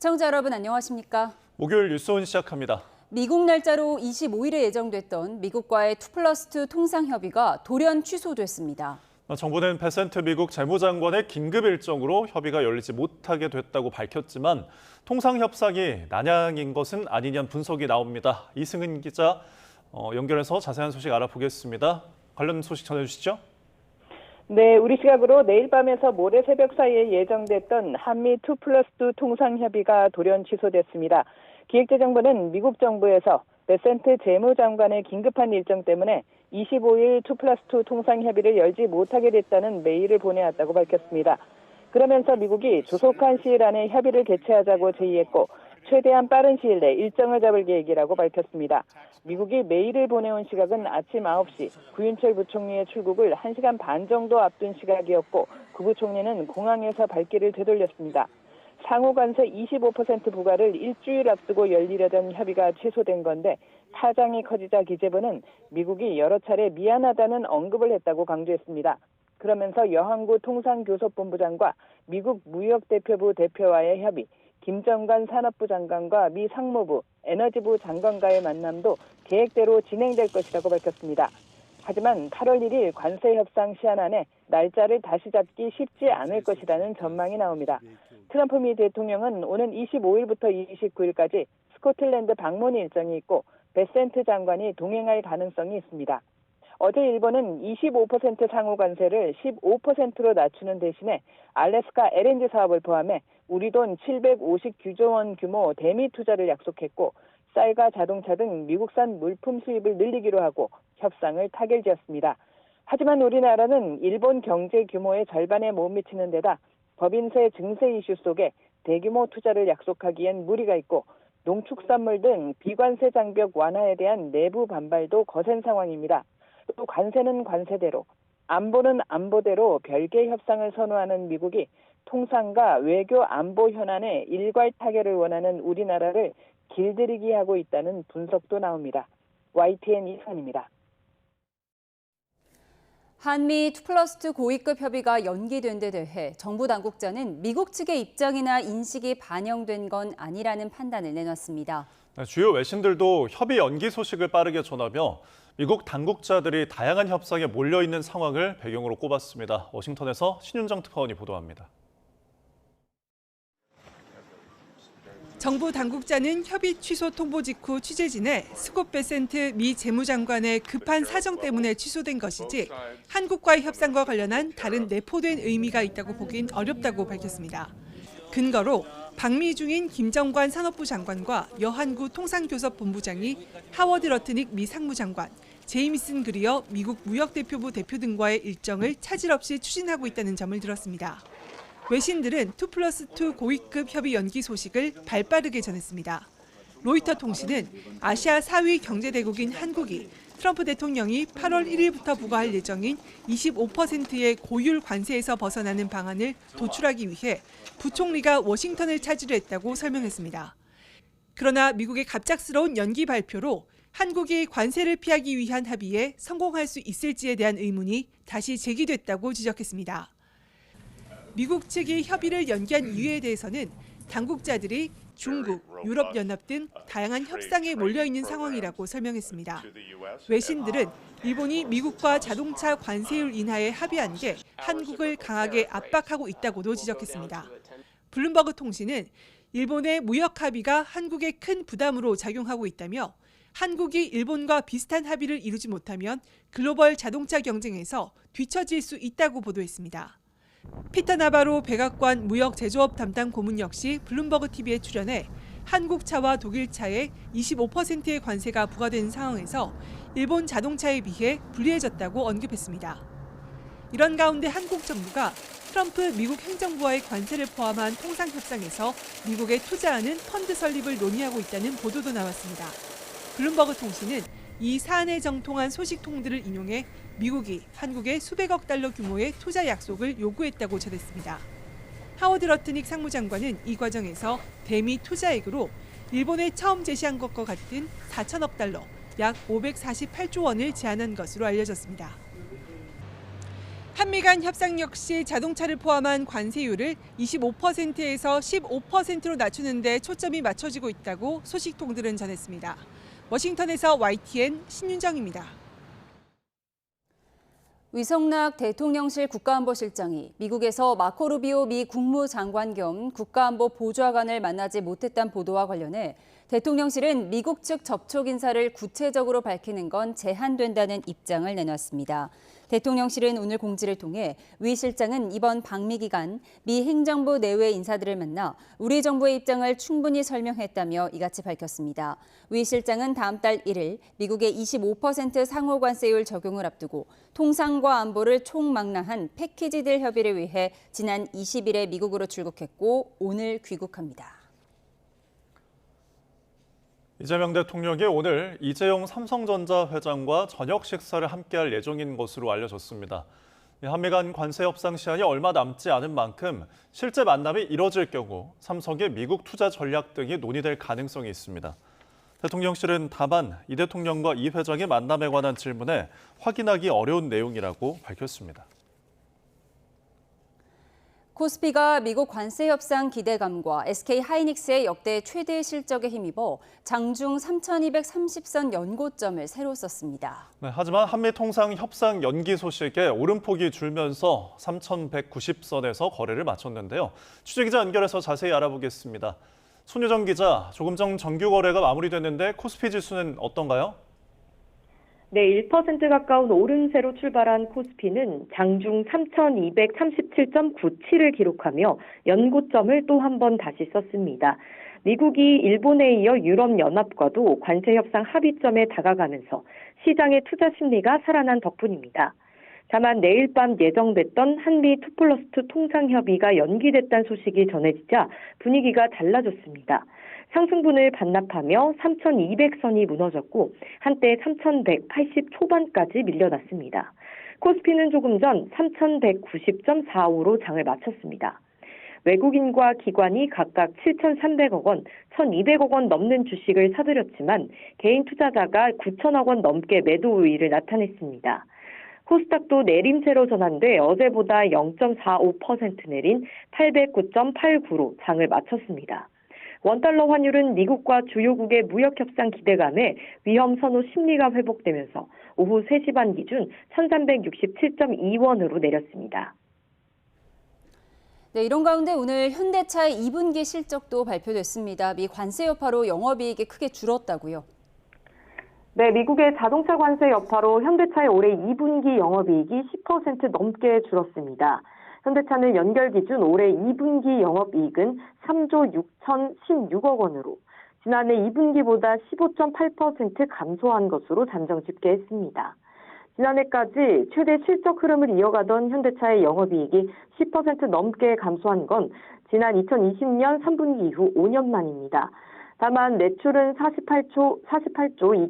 시청자 여러분 안녕하십니까? 목요일 뉴스온 시작합니다. 미국 날짜로 25일에 예정됐던 미국과의 2+2 통상협의가 돌연 취소됐습니다. 정부는 베센트 미국 재무장관의 긴급 일정으로 협의가 열리지 못하게 됐다고 밝혔지만 통상협상이 난항인 것은 아니냐는 분석이 나옵니다. 이승은 기자 연결해서 자세한 소식 알아보겠습니다. 관련 소식 전해주시죠. 네, 우리 시각으로 내일 밤에서 모레 새벽 사이에 예정됐던 한미 2+2 통상협의가 돌연 취소됐습니다. 기획재정부는 미국 정부에서 베센트 재무장관의 긴급한 일정 때문에 25일 2+2 통상협의를 열지 못하게 됐다는 메일을 보내왔다고 밝혔습니다. 그러면서 미국이 조속한 시일 안에 협의를 개최하자고 제의했고 최대한 빠른 시일 내 일정을 잡을 계획이라고 밝혔습니다. 미국이 메일을 보내온 시각은 아침 9시, 구윤철 부총리의 출국을 1시간 반 정도 앞둔 시각이었고 구 부총리는 공항에서 발길을 되돌렸습니다. 상호 관세 25% 부과를 일주일 앞두고 열리려던 협의가 취소된 건데 파장이 커지자 기재부는 미국이 여러 차례 미안하다는 언급을 했다고 강조했습니다. 그러면서 여한구 통상교섭본부장과 미국 무역대표부 대표와의 협의, 김정관 산업부 장관과 미 상무부, 에너지부 장관과의 만남도 계획대로 진행될 것이라고 밝혔습니다. 하지만 8월 1일 관세 협상 시한 안에 날짜를 다시 잡기 쉽지 않을 것이라는 전망이 나옵니다. 트럼프 미 대통령은 오는 25일부터 29일까지 스코틀랜드 방문 일정이 있고 베센트 장관이 동행할 가능성이 있습니다. 어제 일본은 25% 상호 관세를 15%로 낮추는 대신에 알래스카 LNG 사업을 포함해 우리 돈 759조 원 규모 대미 투자를 약속했고 쌀과 자동차 등 미국산 물품 수입을 늘리기로 하고 협상을 타결지었습니다. 하지만 우리나라는 일본 경제 규모의 절반에 못 미치는 데다 법인세 증세 이슈 속에 대규모 투자를 약속하기엔 무리가 있고 농축산물 등 비관세 장벽 완화에 대한 내부 반발도 거센 상황입니다. 또 관세는 관세대로, 안보는 안보대로 별개 협상을 선호하는 미국이 통상과 외교 안보 현안에 일괄 타결을 원하는 우리나라를 길들이기 하고 있다는 분석도 나옵니다. YTN 이선입니다. 한미 2+2 고위급 협의가 연기된 데 대해 정부 당국자는 미국 측의 입장이나 인식이 반영된 건 아니라는 판단을 내놨습니다. 주요 외신들도 협의 연기 소식을 빠르게 전하며 미국 당국자들이 다양한 협상에 몰려있는 상황을 배경으로 꼽았습니다. 워싱턴에서 신윤정 특파원이 보도합니다. 정부 당국자는 협의 취소 통보 직후 취재진에 스콧 베센트 미 재무장관의 급한 사정 때문에 취소된 것이지 한국과의 협상과 관련한 다른 내포된 의미가 있다고 보긴 어렵다고 밝혔습니다. 근거로 방미 중인 김정관 산업부 장관과 여한구 통상교섭본부장이 하워드 러트닉 미 상무장관, 제이미슨 그리어 미국 무역대표부 대표 등과의 일정을 차질 없이 추진하고 있다는 점을 들었습니다. 외신들은 2+2 고위급 협의 연기 소식을 발빠르게 전했습니다. 로이터 통신은 아시아 4위 경제대국인 한국이 트럼프 대통령이 8월 1일부터 부과할 예정인 25%의 고율 관세에서 벗어나는 방안을 도출하기 위해 부총리가 워싱턴을 차지로 했다고 설명했습니다. 그러나 미국의 갑작스러운 연기 발표로 한국이 관세를 피하기 위한 합의에 성공할 수 있을지에 대한 의문이 다시 제기됐다고 지적했습니다. 미국 측이 협의를 연기한 이유에 대해서는 당국자들이 중국, 유럽연합 등 다양한 협상에 몰려있는 상황이라고 설명했습니다. 외신들은 일본이 미국과 자동차 관세율 인하에 합의한 게 한국을 강하게 압박하고 있다고도 지적했습니다. 블룸버그 통신은 일본의 무역 합의가 한국에 큰 부담으로 작용하고 있다며 한국이 일본과 비슷한 합의를 이루지 못하면 글로벌 자동차 경쟁에서 뒤처질 수 있다고 보도했습니다. 피터 나바로 백악관 무역 제조업 담당 고문 역시 블룸버그 TV에 출연해 한국 차와 독일 차에 25%의 관세가 부과된 상황에서 일본 자동차에 비해 불리해졌다고 언급했습니다. 이런 가운데 한국 정부가 트럼프 미국 행정부와의 관세를 포함한 통상협상에서 미국에 투자하는 펀드 설립을 논의하고 있다는 보도도 나왔습니다. 블룸버그 통신은 이 사안에 정통한 소식통들을 인용해 미국이 한국에 수백억 달러 규모의 투자 약속을 요구했다고 전했습니다. 하워드 러트닉 상무장관은 이 과정에서 대미 투자액으로 일본에 처음 제시한 것과 같은 4천억 달러, 약 548조 원을 제안한 것으로 알려졌습니다. 한미 간 협상 역시 자동차를 포함한 관세율을 25%에서 15%로 낮추는 데 초점이 맞춰지고 있다고 소식통들은 전했습니다. 워싱턴에서 YTN 신윤정입니다. 위성락 대통령실 국가안보실장이 미국에서 마코 루비오 미 국무장관 겸 국가안보 보좌관을 만나지 못했다는 보도와 관련해 대통령실은 미국 측 접촉 인사를 구체적으로 밝히는 건 제한된다는 입장을 내놨습니다. 대통령실은 오늘 공지를 통해 위 실장은 이번 방미 기간 미 행정부 내외 인사들을 만나 우리 정부의 입장을 충분히 설명했다며 이같이 밝혔습니다. 위 실장은 다음 달 1일 미국의 25% 상호 관세율 적용을 앞두고 통상과 안보를 총망라한 패키지딜 협의를 위해 지난 20일에 미국으로 출국했고 오늘 귀국합니다. 이재명 대통령이 오늘 이재용 삼성전자 회장과 저녁 식사를 함께할 예정인 것으로 알려졌습니다. 한미 간 관세 협상 시한이 얼마 남지 않은 만큼 실제 만남이 이뤄질 경우 삼성의 미국 투자 전략 등이 논의될 가능성이 있습니다. 대통령실은 다만 이 대통령과 이 회장의 만남에 관한 질문에 확인하기 어려운 내용이라고 밝혔습니다. 코스피가 미국 관세 협상 기대감과 SK 하이닉스의 역대 최대 실적에 힘입어 장중 3,230선 연고점을 새로 썼습니다. 하지만 한미 통상 협상 연기 소식에 오름폭이 줄면서 3,190선에서 거래를 마쳤는데요. 취재기자 연결해서 자세히 알아보겠습니다. 손유정 기자, 조금 전 정규 거래가 마무리됐는데 코스피 지수는 어떤가요? 네, 1% 가까운 오름세로 출발한 코스피는 장중 3,237.97을 기록하며 연고점을 또 한 번 다시 썼습니다. 미국이 일본에 이어 유럽연합과도 관세 협상 합의점에 다가가면서 시장의 투자 심리가 살아난 덕분입니다. 다만 내일 밤 예정됐던 한미 2+2 통상협의가 연기됐다는 소식이 전해지자 분위기가 달라졌습니다. 상승분을 반납하며 3,200선이 무너졌고 한때 3,180 초반까지 밀려났습니다. 코스피는 조금 전 3,190.45로 장을 마쳤습니다. 외국인과 기관이 각각 7,300억 원, 1,200억 원 넘는 주식을 사들였지만 개인 투자자가 9,000억 원 넘게 매도 우위를 나타냈습니다. 코스닥도 내림세로 전환돼 어제보다 0.45% 내린 809.89로 장을 마쳤습니다. 원달러 환율은 미국과 주요국의 무역 협상 기대감에 위험 선호 심리가 회복되면서 오후 3시 반 기준 1,367.2원으로 내렸습니다. 네, 이런 가운데 오늘 현대차의 2분기 실적도 발표됐습니다. 미 관세 여파로 영업이익이 크게 줄었다고요? 네, 미국의 자동차 관세 여파로 현대차의 올해 2분기 영업이익이 10% 넘게 줄었습니다. 현대차는 연결 기준 올해 2분기 영업이익은 3조 6,016억 원으로 지난해 2분기보다 15.8% 감소한 것으로 잠정 집계했습니다. 지난해까지 최대 실적 흐름을 이어가던 현대차의 영업이익이 10% 넘게 감소한 건 지난 2020년 3분기 이후 5년 만입니다. 다만 매출은 48조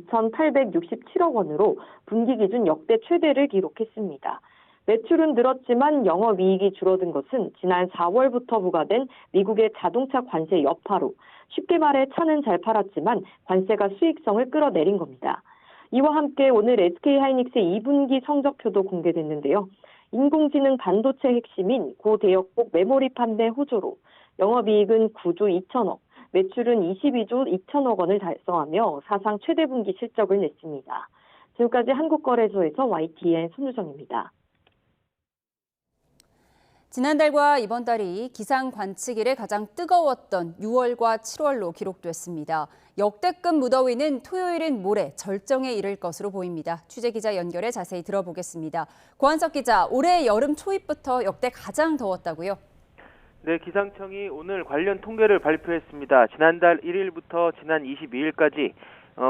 2,867억 원으로 분기 기준 역대 최대를 기록했습니다. 매출은 늘었지만 영업이익이 줄어든 것은 지난 4월부터 부과된 미국의 자동차 관세 여파로 쉽게 말해 차는 잘 팔았지만 관세가 수익성을 끌어내린 겁니다. 이와 함께 오늘 SK하이닉스의 2분기 성적표도 공개됐는데요. 인공지능 반도체 핵심인 고대역폭 메모리 판매 호조로 영업이익은 9조 2천억, 매출은 22조 2천억 원을 달성하며 사상 최대 분기 실적을 냈습니다. 지금까지 한국거래소에서 YTN 손유정입니다. 지난달과 이번 달이 기상 관측 이래 가장 뜨거웠던 6월과 7월로 기록됐습니다. 역대급 무더위는 토요일인 모레 절정에 이를 것으로 보입니다. 취재기자 연결해 자세히 들어보겠습니다. 고한석 기자, 올해 여름 초입부터 역대 가장 더웠다고요? 네, 기상청이 오늘 관련 통계를 발표했습니다. 지난달 1일부터 지난 22일까지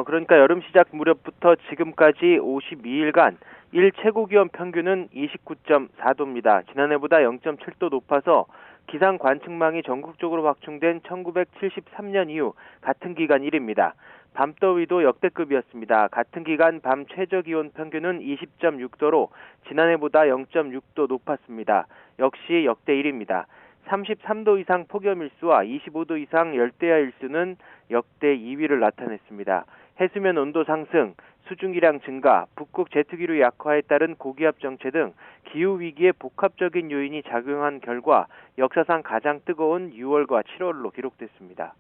그러니까 여름 시작 무렵부터 지금까지 52일간 일 최고기온 평균은 29.4도입니다. 지난해보다 0.7도 높아서 기상 관측망이 전국적으로 확충된 1973년 이후 같은 기간 1위입니다. 밤더위도 역대급이었습니다. 같은 기간 밤 최저기온 평균은 20.6도로 지난해보다 0.6도 높았습니다. 역시 역대 1위입니다. 33도 이상 폭염일수와 25도 이상 열대야 일수는 역대 2위를 나타냈습니다. 해수면 온도 상승, 수증기량 증가, 북극 제트기류 약화에 따른 고기압 정체 등 기후위기의 복합적인 요인이 작용한 결과 역사상 가장 뜨거운 6월과 7월로 기록됐습니다.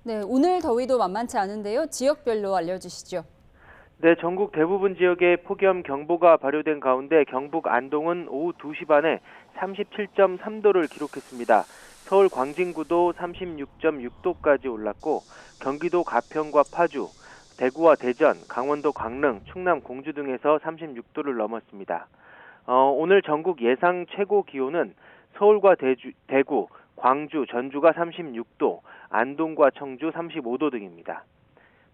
네, 오늘 더위도 만만치 않은데요. 지역별로 알려주시죠. 네, 전국 대부분 지역에 폭염 경보가 발효된 가운데 경북 안동은 오후 2시 반에 37.3도를 기록했습니다. 서울 광진구도 36.6도까지 올랐고 경기도 가평과 파주, 대구와 대전, 강원도 강릉, 충남 공주 등에서 36도를 넘었습니다. 오늘 전국 예상 최고 기온은 서울과 대구, 광주, 전주가 36도, 안동과 청주 35도 등입니다.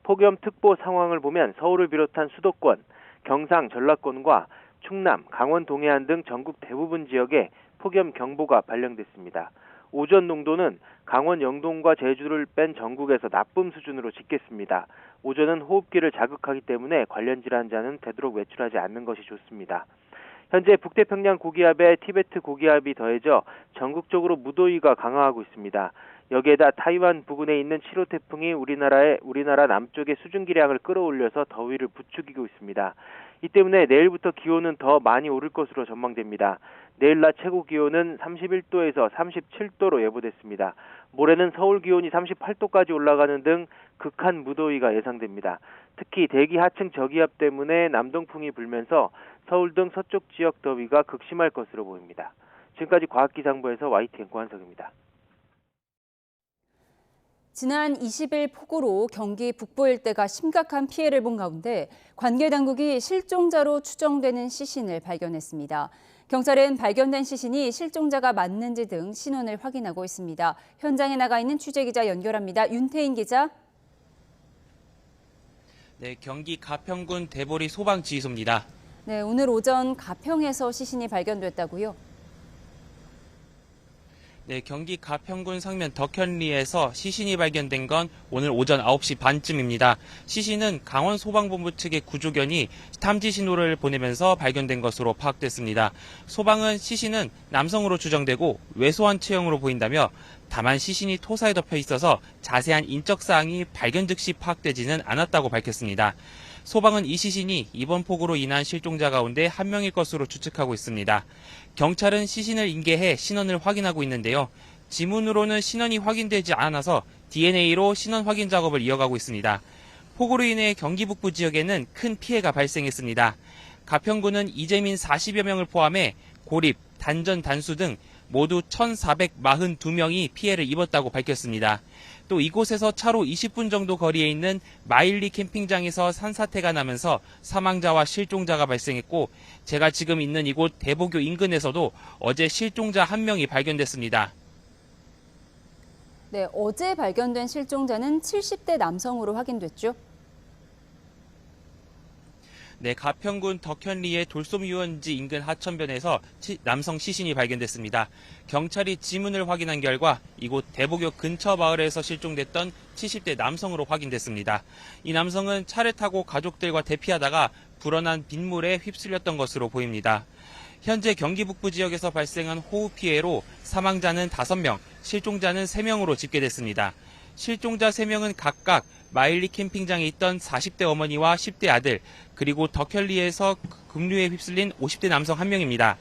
폭염특보 상황을 보면 서울을 비롯한 수도권, 경상, 전라권과 충남, 강원 동해안 등 전국 대부분 지역에 폭염 경보가 발령됐습니다. 오존 농도는 강원 영동과 제주를 뺀 전국에서 나쁨 수준으로 집계했습니다. 오존은 호흡기를 자극하기 때문에 관련 질환자는 되도록 외출하지 않는 것이 좋습니다. 현재 북태평양 고기압에 티베트 고기압이 더해져 전국적으로 무더위가 강화하고 있습니다. 여기에다 타이완 부근에 있는 7호 태풍이 우리나라 남쪽의 수증기량을 끌어올려서 더위를 부추기고 있습니다. 이 때문에 내일부터 기온은 더 많이 오를 것으로 전망됩니다. 내일 낮 최고 기온은 31도에서 37도로 예보됐습니다. 모레는 서울 기온이 38도까지 올라가는 등 극한 무더위가 예상됩니다. 특히 대기 하층 저기압 때문에 남동풍이 불면서 서울 등 서쪽 지역 더위가 극심할 것으로 보입니다. 지금까지 과학기상부에서 YTN 고한석입니다. 지난 20일 폭우로 경기 북부 일대가 심각한 피해를 본 가운데 관계 당국이 실종자로 추정되는 시신을 발견했습니다. 경찰은 발견된 시신이 실종자가 맞는지 등 신원을 확인하고 있습니다. 현장에 나가 있는 취재기자 연결합니다. 윤태인 기자. 네, 경기 가평군 대보리 소방지휘소입니다. 네, 오늘 오전 가평에서 시신이 발견됐다고요? 네, 경기 가평군 상면 덕현리에서 시신이 발견된 건 오늘 오전 9시 반쯤입니다. 시신은 강원소방본부 측의 구조견이 탐지 신호를 보내면서 발견된 것으로 파악됐습니다. 소방은 시신은 남성으로 추정되고 왜소한 체형으로 보인다며 다만 시신이 토사에 덮여 있어서 자세한 인적 사항이 발견 즉시 파악되지는 않았다고 밝혔습니다. 소방은 이 시신이 이번 폭우로 인한 실종자 가운데 한 명일 것으로 추측하고 있습니다. 경찰은 시신을 인계해 신원을 확인하고 있는데요. 지문으로는 신원이 확인되지 않아서 DNA로 신원 확인 작업을 이어가고 있습니다. 폭우로 인해 경기 북부 지역에는 큰 피해가 발생했습니다. 가평군은 이재민 40여 명을 포함해 고립, 단전, 단수 등 모두 1,442명이 피해를 입었다고 밝혔습니다. 또 이곳에서 차로 20분 정도 거리에 있는 마일리 캠핑장에서 산사태가 나면서 사망자와 실종자가 발생했고 제가 지금 있는 이곳 대보교 인근에서도 어제 실종자 1명이 발견됐습니다. 네, 어제 발견된 실종자는 70대 남성으로 확인됐죠? 네, 가평군 덕현리의 돌솜유원지 인근 하천변에서 남성 시신이 발견됐습니다. 경찰이 지문을 확인한 결과 이곳 대보교 근처 마을에서 실종됐던 70대 남성으로 확인됐습니다. 이 남성은 차를 타고 가족들과 대피하다가 불어난 빗물에 휩쓸렸던 것으로 보입니다. 현재 경기 북부 지역에서 발생한 호우 피해로 사망자는 5명, 실종자는 3명으로 집계됐습니다. 실종자 3명은 각각 마일리 캠핑장에 있던 40대 어머니와 10대 아들, 그리고 덕현리에서 급류에 휩쓸린 50대 남성 1명입니다.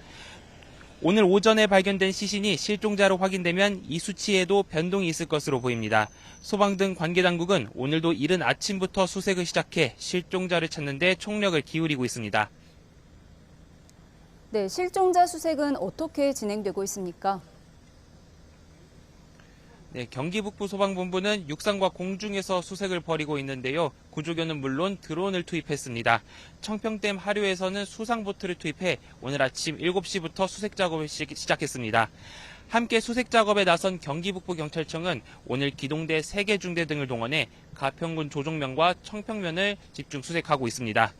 오늘 오전에 발견된 시신이 실종자로 확인되면 이 수치에도 변동이 있을 것으로 보입니다. 소방 등 관계당국은 오늘도 이른 아침부터 수색을 시작해 실종자를 찾는 데 총력을 기울이고 있습니다. 네, 실종자 수색은 어떻게 진행되고 있습니까? 네, 경기 북부 소방본부는 육상과 공중에서 수색을 벌이고 있는데요. 구조견은 물론 드론을 투입했습니다. 청평댐 하류에서는 수상보트를 투입해 오늘 아침 7시부터 수색 작업을 시작했습니다. 함께 수색 작업에 나선 경기 북부 경찰청은 오늘 기동대 3개 중대 등을 동원해 가평군 조정면과 청평면을 집중 수색하고 있습니다.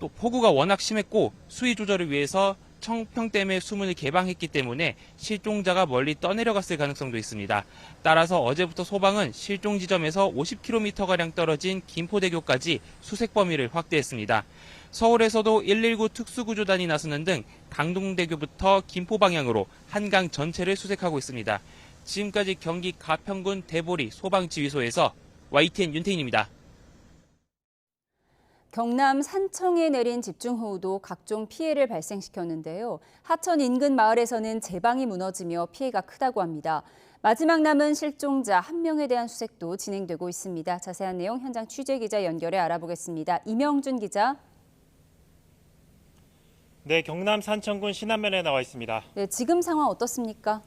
또 폭우가 워낙 심했고 수위 조절을 위해서 청평댐의 수문을 개방했기 때문에 실종자가 멀리 떠내려갔을 가능성도 있습니다. 따라서 어제부터 소방은 실종 지점에서 50km가량 떨어진 김포대교까지 수색 범위를 확대했습니다. 서울에서도 119 특수구조단이 나서는 등 강동대교부터 김포 방향으로 한강 전체를 수색하고 있습니다. 지금까지 경기 가평군 대보리 소방지휘소에서 YTN 윤태인입니다. 경남 산청에 내린 집중호우도 각종 피해를 발생시켰는데요. 하천 인근 마을에서는 제방이 무너지며 피해가 크다고 합니다. 마지막 남은 실종자 1명에 대한 수색도 진행되고 있습니다. 자세한 내용 현장 취재기자 연결해 알아보겠습니다. 이명준 기자. 네, 경남 산청군 신안면에 나와 있습니다. 네, 지금 상황 어떻습니까?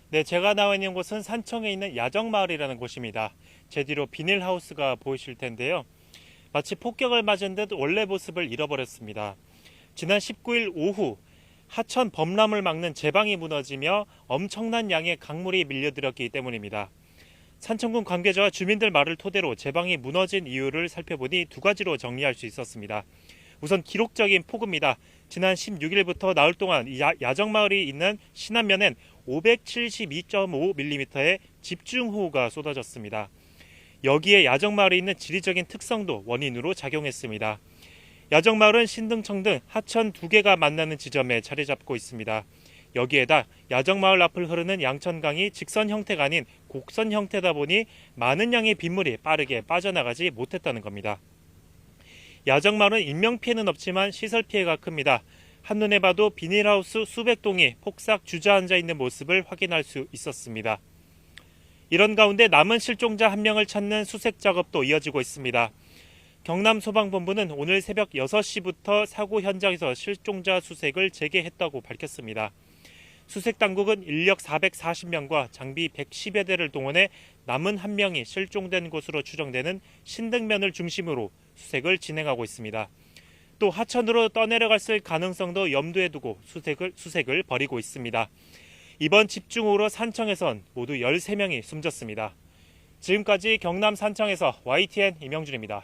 네, 제가 나와 있는 곳은 산청에 있는 야정마을이라는 곳입니다. 제 뒤로 비닐하우스가 보이실 텐데요. 마치 폭격을 맞은 듯 원래 모습을 잃어버렸습니다. 지난 19일 오후 하천 범람을 막는 제방이 무너지며 엄청난 양의 강물이 밀려들었기 때문입니다. 산청군 관계자와 주민들 말을 토대로 제방이 무너진 이유를 살펴보니 두 가지로 정리할 수 있었습니다. 우선 기록적인 폭우입니다. 지난 16일부터 나흘 동안 야정마을이 있는 신안면엔 572.5mm의 집중호우가 쏟아졌습니다. 여기에 야정마을에 있는 지리적인 특성도 원인으로 작용했습니다. 야정마을은 신등청 등 하천 2개가 만나는 지점에 자리 잡고 있습니다. 여기에다 야정마을 앞을 흐르는 양천강이 직선 형태가 아닌 곡선 형태다 보니 많은 양의 빗물이 빠르게 빠져나가지 못했다는 겁니다. 야정마을은 인명피해는 없지만 시설 피해가 큽니다. 한눈에 봐도 비닐하우스 수백 동이 폭삭 주저앉아 있는 모습을 확인할 수 있었습니다. 이런 가운데 남은 실종자 1명을 찾는 수색 작업도 이어지고 있습니다. 경남소방본부는 오늘 새벽 6시부터 사고 현장에서 실종자 수색을 재개했다고 밝혔습니다. 수색당국은 인력 440명과 장비 110여 대를 동원해 남은 1명이 실종된 곳으로 추정되는 신등면을 중심으로 수색을 진행하고 있습니다. 또 하천으로 떠내려갔을 가능성도 염두에 두고 수색을 벌이고 있습니다. 이번 집중호우로 산청에선 모두 13명이 숨졌습니다. 지금까지 경남 산청에서 YTN 이명준입니다.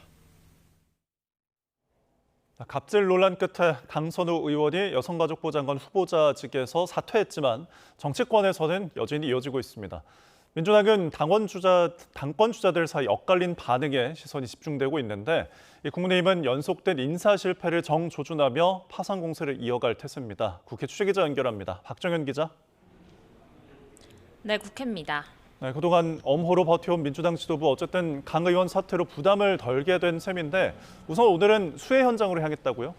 갑질 논란 끝에 강선우 의원이 여성가족부 장관 후보자직에서 사퇴했지만 정치권에서는 여전히 이어지고 있습니다. 민주당은 당권 주자들 사이 엇갈린 반응에 시선이 집중되고 있는데 국민의힘은 연속된 인사 실패를 정조준하며 파상 공세를 이어갈 태세입니다. 국회 취재기자 연결합니다. 박정현 기자. 네, 국회입니다. 네, 그동안 엄호로 버텨온 민주당 지도부 어쨌든 강 의원 사퇴로 부담을 덜게 된 셈인데 우선 오늘은 수해 현장으로 향했다고요?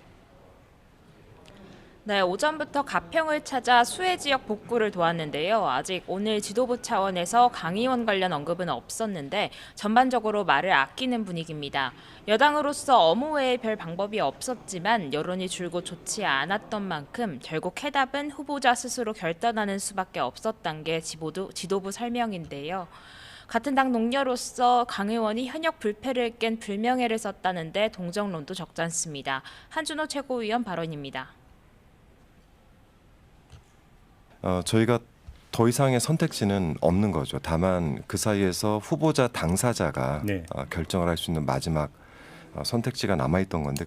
네, 오전부터 가평을 찾아 수해 지역 복구를 도왔는데요. 아직 오늘 지도부 차원에서 강 의원 관련 언급은 없었는데 전반적으로 말을 아끼는 분위기입니다. 여당으로서 엄호 외에 별 방법이 없었지만 여론이 줄곧 좋지 않았던 만큼 결국 해답은 후보자 스스로 결단하는 수밖에 없었던 게 지도부 설명인데요. 같은 당 동료로서 강 의원이 현역 불패를 깬 불명예를 썼다는데 동정론도 적잖습니다. 한준호 최고위원 발언입니다. 저희가 더 이상의 선택지는 없는 거죠. 다만 그 사이에서 후보자 당사자가 결정을 할 수 있는 마지막 선택지가 남아있던 건데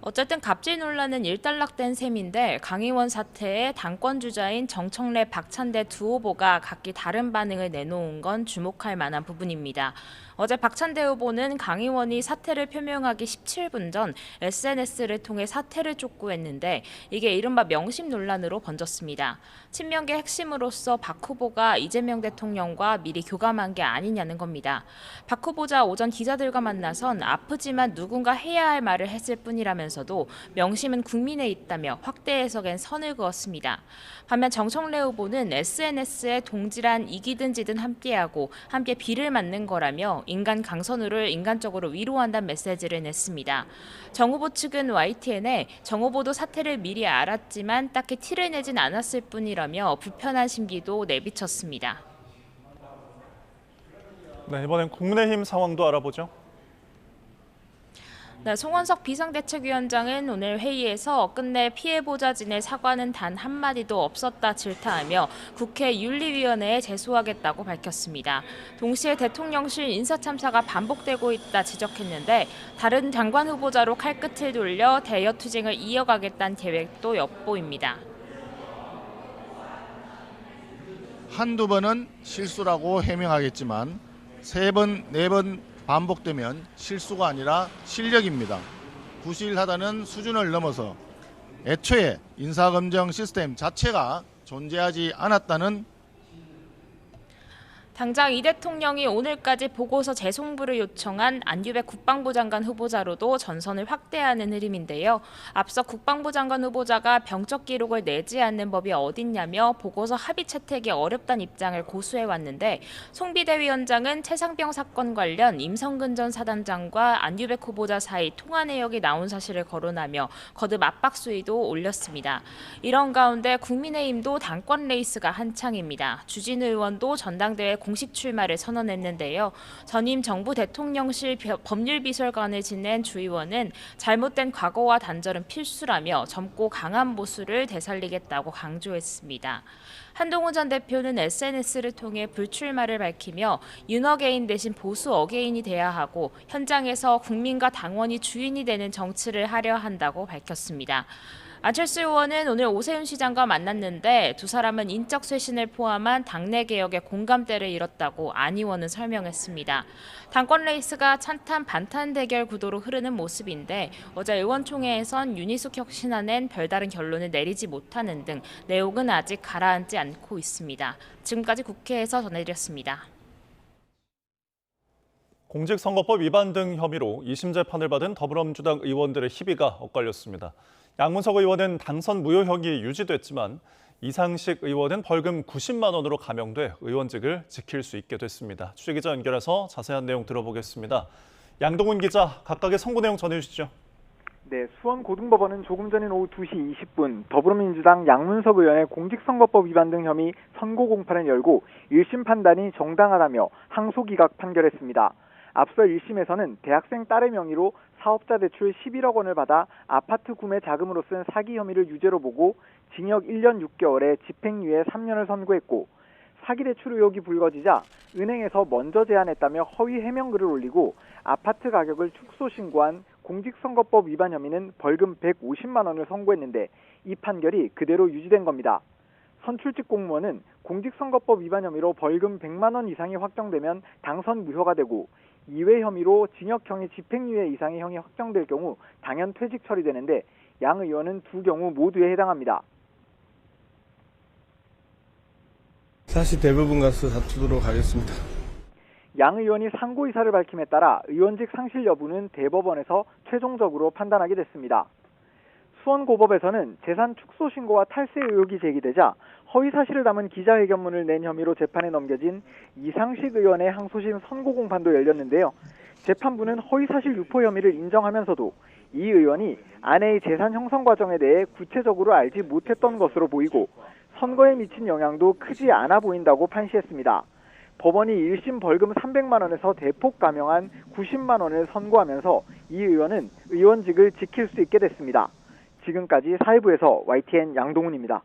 어쨌든 갑질 논란은 일단락된 셈인데 강 의원 사태에 당권 주자인 정청래, 박찬대 두 후보가 각기 다른 반응을 내놓은 건 주목할 만한 부분입니다. 어제 박찬대 후보는 강 의원이 사퇴를 표명하기 17분 전 SNS를 통해 사퇴를 촉구했는데 이게 이른바 명심 논란으로 번졌습니다. 친명계 핵심으로서 박 후보가 이재명 대통령과 미리 교감한 게 아니냐는 겁니다. 박 후보자 오전 기자들과 만나선 아프지만 누군가 해야 할 말을 했을 뿐이라면서도 명심은 국민에 있다며 확대 해석엔 선을 그었습니다. 반면 정청래 후보는 SNS에 동지란 이기든 지든 함께하고 함께 비를 맞는 거라며 인간 강선우를 인간적으로 위로한다는 메시지를 냈습니다. 정 후보 측은 YTN에 정 후보도 사태를 미리 알았지만 딱히 티를 내진 않았을 뿐이라며 불편한 심기도 내비쳤습니다. 네, 이번엔 국민의힘 상황도 알아보죠. 네, 송원석 비상대책위원장은 오늘 회의에서 끝내 피해보자 진의 사과는 단 한마디도 없었다 질타하며 국회 윤리위원회에 제소하겠다고 밝혔습니다. 동시에 대통령실 인사참사가 반복되고 있다 지적했는데 다른 장관 후보자로 칼끝을 돌려 대여투쟁을 이어가겠다는 계획도 엿보입니다. 한두 번은 실수라고 해명하겠지만 3번, 4번 반복되면 실수가 아니라 실력입니다. 부실하다는 수준을 넘어서 애초에 인사검증 시스템 자체가 존재하지 않았다는 당장 이 대통령이 오늘까지 보고서 재송부를 요청한 안규백 국방부 장관 후보자로도 전선을 확대하는 흐름인데요. 앞서 국방부 장관 후보자가 병적 기록을 내지 않는 법이 어딨냐며 보고서 합의 채택이 어렵다는 입장을 고수해왔는데 송 비대위원장은 최상병 사건 관련 임성근 전 사단장과 안규백 후보자 사이 통화 내역이 나온 사실을 거론하며 거듭 압박 수위도 올렸습니다. 이런 가운데 국민의힘도 당권 레이스가 한창입니다. 주진우 의원도 전당대회 공식 출마를 선언했는데요. 전임 정부 대통령실 법률비서관을 지낸 주 의원은 잘못된 과거와 단절은 필수라며 젊고 강한 보수를 되살리겠다고 강조했습니다. 한동훈 전 대표는 SNS를 통해 불출마를 밝히며 윤 어게인 대신 보수 어게인이 돼야 하고 현장에서 국민과 당원이 주인이 되는 정치를 하려 한다고 밝혔습니다. 안철수 의원은 오늘 오세훈 시장과 만났는데 두 사람은 인적 쇄신을 포함한 당내 개혁에 공감대를 이뤘다고 안 의원은 설명했습니다. 당권 레이스가 찬탄 반탄 대결 구도로 흐르는 모습인데 어제 의원총회에선 윤희숙 혁신안엔 별다른 결론을 내리지 못하는 등 내용은 아직 가라앉지 않고 있습니다. 지금까지 국회에서 전해드렸습니다. 공직선거법 위반 등 혐의로 2심 재판을 받은 더불어민주당 의원들의 희비가 엇갈렸습니다. 양문석 의원은 당선 무효형이 유지됐지만 이상식 의원은 벌금 90만 원으로 감형돼 의원직을 지킬 수 있게 됐습니다. 취재기자 연결해서 자세한 내용 들어보겠습니다. 양동훈 기자, 각각의 선고 내용 전해주시죠. 네, 수원고등법원은 조금 전인 오후 2시 20분 더불어민주당 양문석 의원의 공직선거법 위반 등 혐의 선고 공판을 열고 1심 판단이 정당하다며 항소 기각 판결했습니다. 앞서 1심에서는 대학생 딸의 명의로 사업자 대출 11억 원을 받아 아파트 구매 자금으로 쓴 사기 혐의를 유죄로 보고 징역 1년 6개월에 집행유예 3년을 선고했고 사기 대출 의혹이 불거지자 은행에서 먼저 제안했다며 허위 해명글을 올리고 아파트 가격을 축소 신고한 공직선거법 위반 혐의는 벌금 150만 원을 선고했는데 이 판결이 그대로 유지된 겁니다. 선출직 공무원은 공직선거법 위반 혐의로 벌금 100만 원 이상이 확정되면 당선 무효가 되고 이외 혐의로 징역형이 집행유예 이상의 형이 확정될 경우 당연 퇴직 처리되는데 양 의원은 두 경우 모두에 해당합니다. 사실 대부분 가서 다투도록 하겠습니다. 양 의원이 상고 의사를 밝힘에 따라 의원직 상실 여부는 대법원에서 최종적으로 판단하게 됐습니다. 수원고법에서는 재산 축소 신고와 탈세 의혹이 제기되자 허위 사실을 담은 기자회견문을 낸 혐의로 재판에 넘겨진 이상식 의원의 항소심 선고 공판도 열렸는데요. 재판부는 허위 사실 유포 혐의를 인정하면서도 이 의원이 아내의 재산 형성 과정에 대해 구체적으로 알지 못했던 것으로 보이고 선거에 미친 영향도 크지 않아 보인다고 판시했습니다. 법원이 1심 벌금 300만 원에서 대폭 감형한 90만 원을 선고하면서 이 의원은 의원직을 지킬 수 있게 됐습니다. 지금까지 사회부에서 YTN 양동훈입니다.